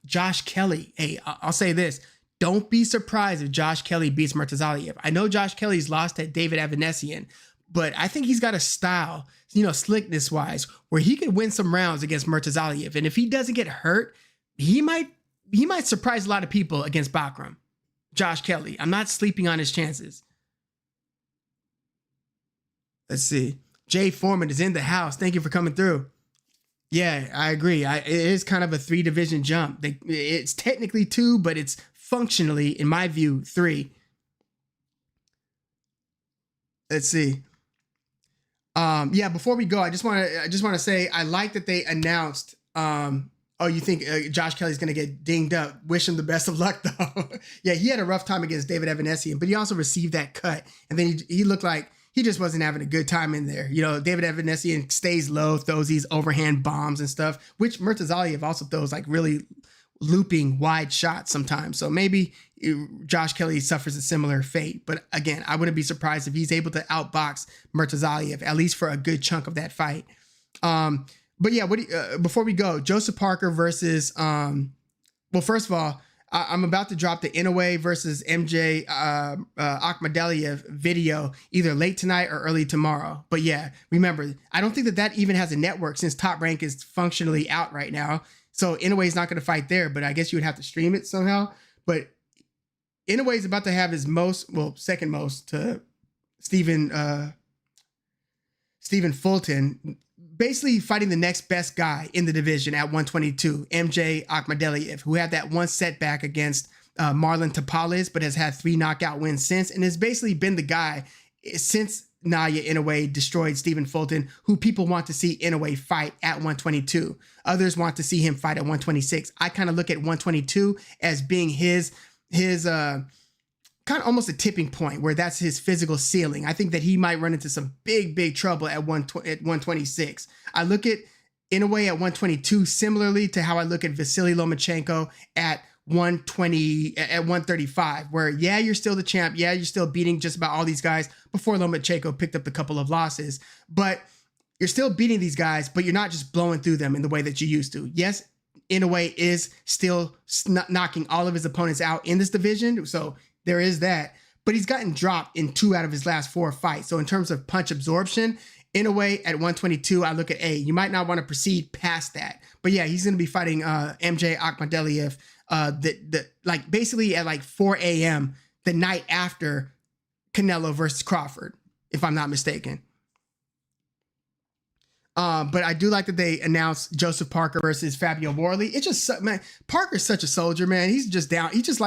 [SPEAKER 1] Josh Kelly. Hey, I'll say this. Don't be surprised if Josh Kelly beats Murtazaliev. I know Josh Kelly's lost at David Avanesian, but I think he's got a style, slickness-wise, where he could win some rounds against Murtazaliev. And if he doesn't get hurt, he might surprise a lot of people against Bakram. Josh Kelly. I'm not sleeping on his chances. Let's see. Jay Foreman is in the house. Thank you for coming through. Yeah, I agree. It is kind of a 3-division jump. It's technically 2, but it's functionally, in my view, 3. Let's see. Before we go, I just want to say I like that they announced. You think Josh Kelly's going to get dinged up? Wish him the best of luck, though. Yeah, he had a rough time against David Avanesian, but he also received that cut, and then he looked like he just wasn't having a good time in there. David Avanesian stays low, throws these overhand bombs and stuff, which Murtazaliev also throws like really looping wide shots sometimes. So maybe Josh Kelly suffers a similar fate. But again, I wouldn't be surprised if he's able to outbox Murtazaliev, at least for a good chunk of that fight. But yeah, before we go, Joseph Parker versus, first of all, I'm about to drop the Inoue versus MJ Akhmadaliev video either late tonight or early tomorrow. But yeah, remember, I don't think that even has a network since Top Rank is functionally out right now. So Inoue is not going to fight there, but I guess you would have to stream it somehow. But Inoue is about to have his second most to Stephen Fulton, basically fighting the next best guy in the division at 122, MJ Akhmadaliev, who had that one setback against Marlon Tapales, but has had 3 knockout wins since, and has basically been the guy since Naoya Inoue destroyed Stephen Fulton, who people want to see Inoue fight at 122. Others want to see him fight at 126. I kind of look at 122 as being his kind of almost a tipping point where that's his physical ceiling. I think that he might run into some big trouble at 126. I look at Inoue at 122 similarly to how I look at Vasily Lomachenko at 135, where you're still the champ. Yeah, you're still beating just about all these guys before Lomachenko picked up a couple of losses, but you're still beating these guys, but you're not just blowing through them in the way that you used to. Yes, Inoue is still knocking all of his opponents out in this division. So there is that, but he's gotten dropped in 2 out of his last 4 fights. So in terms of punch absorption, Inoue at 122, I look at, you might not want to proceed past that. But yeah, he's going to be fighting MJ Akhmadaliev basically at like 4 a.m. the night after Canelo versus Crawford, if I'm not mistaken. But I do like that they announced Joseph Parker versus Fabio Wardley. It's just, man, Parker's such a soldier, man. He's just down. He just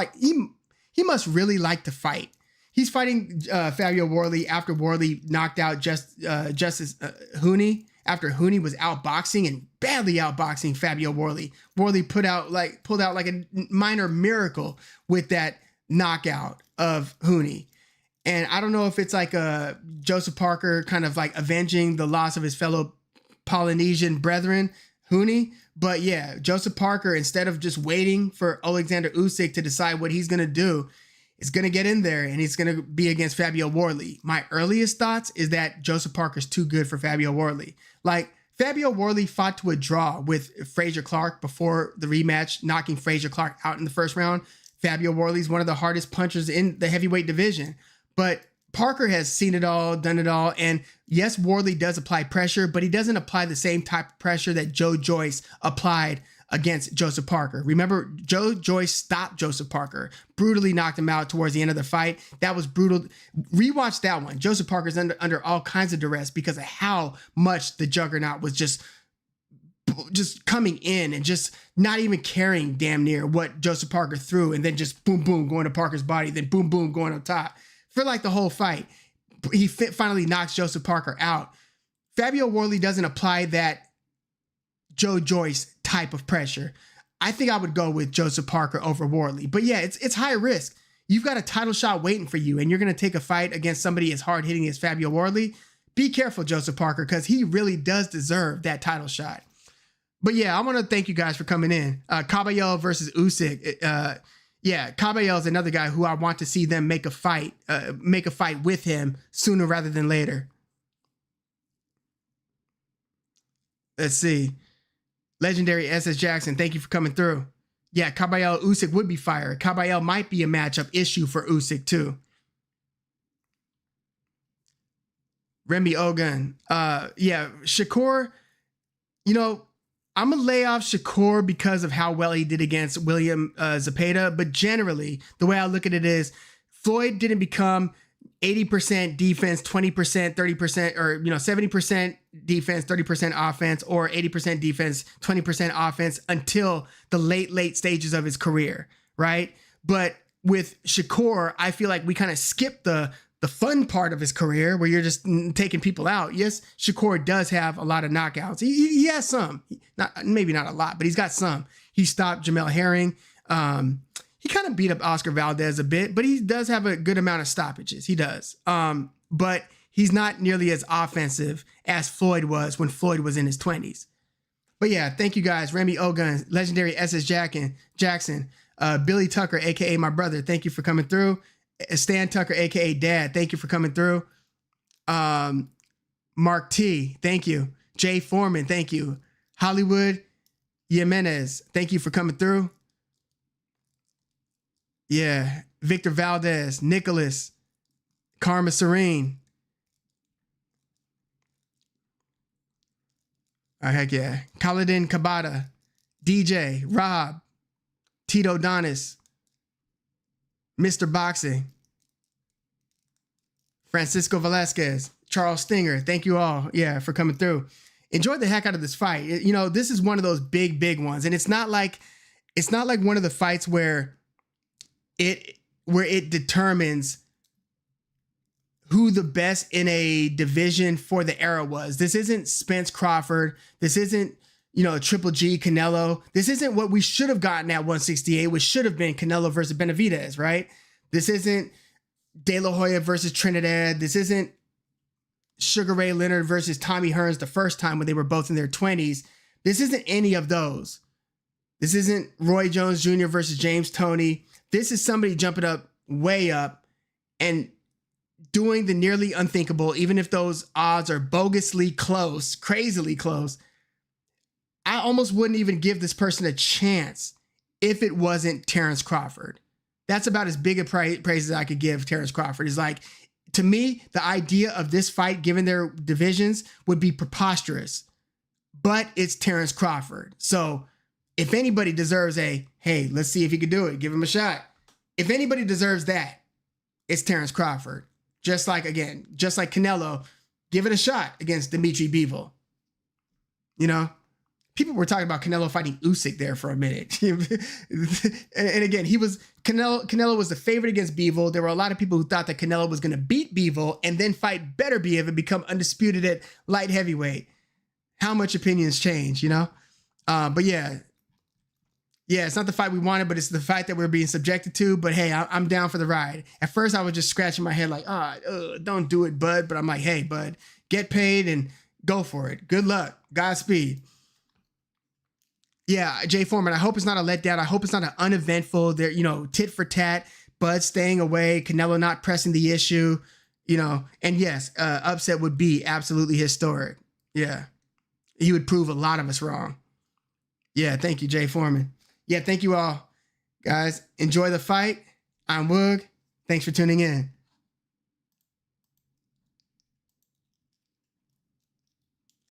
[SPEAKER 1] he must really like to fight. He's fighting Fabio Wardley after Wardley knocked out Justice Hooney, after Hooney was outboxing and badly outboxing Fabio Wardley. Wardley pulled out like a minor miracle with that knockout of Hooney. And I don't know if it's like a Joseph Parker kind of like avenging the loss of his fellow Polynesian brethren, Hooney, But yeah, Joseph Parker, instead of just waiting for Alexander Usyk to decide what he's going to do, is going to get in there and he's going to be against Fabio Wardley. My earliest thoughts is that Joseph Parker's too good for Fabio Wardley. Like, Fabio Wardley fought to a draw with Frazier Clark before the rematch, knocking Frazier Clark out in the first round. Fabio Wardley is one of the hardest punchers in the heavyweight division. But Parker has seen it all, done it all. And yes, Wardley does apply pressure, but he doesn't apply the same type of pressure that Joe Joyce applied against Joseph Parker. Remember, Joe Joyce stopped Joseph Parker, brutally knocked him out towards the end of the fight. That was brutal. Rewatch that one. Joseph Parker's under all kinds of duress because of how much the Juggernaut was just coming in and just not even caring damn near what Joseph Parker threw, and then just boom, boom, going to Parker's body, then boom, boom, going on top. For like the whole fight, he finally knocks Joseph Parker out. Fabio Wardley doesn't apply that Joe Joyce type of pressure. I think I would go with Joseph Parker over Wardley. But yeah, it's high risk. You've got a title shot waiting for you, and you're going to take a fight against somebody as hard hitting as Fabio Wardley. Be careful, Joseph Parker, because he really does deserve that title shot. But yeah, I want to thank you guys for coming in. Caballero versus Usyk. Yeah, Caballero is another guy who I want to see them make a fight with him sooner rather than later. Let's see. Legendary SS Jackson, thank you for coming through. Yeah, Caballero Usyk would be fire. Caballero might be a matchup issue for Usyk too. Remy Ogun. Yeah, Shakur, you know, I'm going to lay off Shakur because of how well he did against William Zepeda. But generally, the way I look at it is Floyd didn't become 80% defense, 20%, 30%, or 70% defense, 30% offense, or 80% defense, 20% offense until the late stages of his career, right? But with Shakur, I feel like we kind of skipped the fun part of his career where you're just taking people out. Yes, Shakur does have a lot of knockouts. He has some, maybe not a lot, but he's got some. He stopped Jamel Herring. He kind of beat up Oscar Valdez a bit, but he does have a good amount of stoppages. He does. But he's not nearly as offensive as Floyd was when Floyd was in his 20s. But yeah, thank you guys. Remy Ogun, Legendary SS Jackson, Billy Tucker, aka my brother. Thank you for coming through. Stan Tucker, aka Dad, thank you for coming through. Mark T, thank you. Jay Foreman, thank you. Hollywood Jimenez, thank you for coming through. Yeah, Victor Valdez, Nicholas, Karma Serene. Oh, heck yeah. Kaladin Kabata, DJ, Rob, Tito Donis, Mr. Boxing, Francisco Velasquez, Charles Stinger. Thank you all, for coming through. Enjoyed the heck out of this fight. This is one of those big ones, and it's not like one of the fights where it determines who the best in a division for the era was. This isn't Spence Crawford. This isn't Triple G Canelo. This isn't what we should have gotten at 168, which should have been Canelo versus Benavidez, right? This isn't De La Hoya versus Trinidad. This isn't Sugar Ray Leonard versus Tommy Hearns the first time when they were both in their 20s. This isn't any of those. This isn't Roy Jones Jr. versus James Toney. This is somebody jumping up way up and doing the nearly unthinkable, even if those odds are bogusly close, crazily close. I almost wouldn't even give this person a chance if it wasn't Terrence Crawford. That's about as big a praise as I could give Terrence Crawford. Is like, to me, the idea of this fight, given their divisions, would be preposterous. But it's Terrence Crawford. So if anybody deserves hey, let's see if he can do it, give him a shot. If anybody deserves that, it's Terrence Crawford. Just like Canelo, give it a shot against Dimitri Bivol. People were talking about Canelo fighting Usyk there for a minute. and again, Canelo was the favorite against Bivol. There were a lot of people who thought that Canelo was going to beat Bivol and then fight better Bivol and become undisputed at light heavyweight. How much opinions change, But yeah, it's not the fight we wanted, but it's the fight that we're being subjected to. But hey, I'm down for the ride. At first, I was just scratching my head like, don't do it, bud. But I'm like, hey, bud, get paid and go for it. Good luck. Godspeed. Yeah, Jay Foreman, I hope it's not a letdown. I hope it's not an uneventful, there, tit for tat, Bud staying away, Canelo not pressing the issue, and yes, upset would be absolutely historic. Yeah. He would prove a lot of us wrong. Yeah, thank you, Jay Foreman. Yeah, thank you all. Guys, enjoy the fight. I'm Woog. Thanks for tuning in.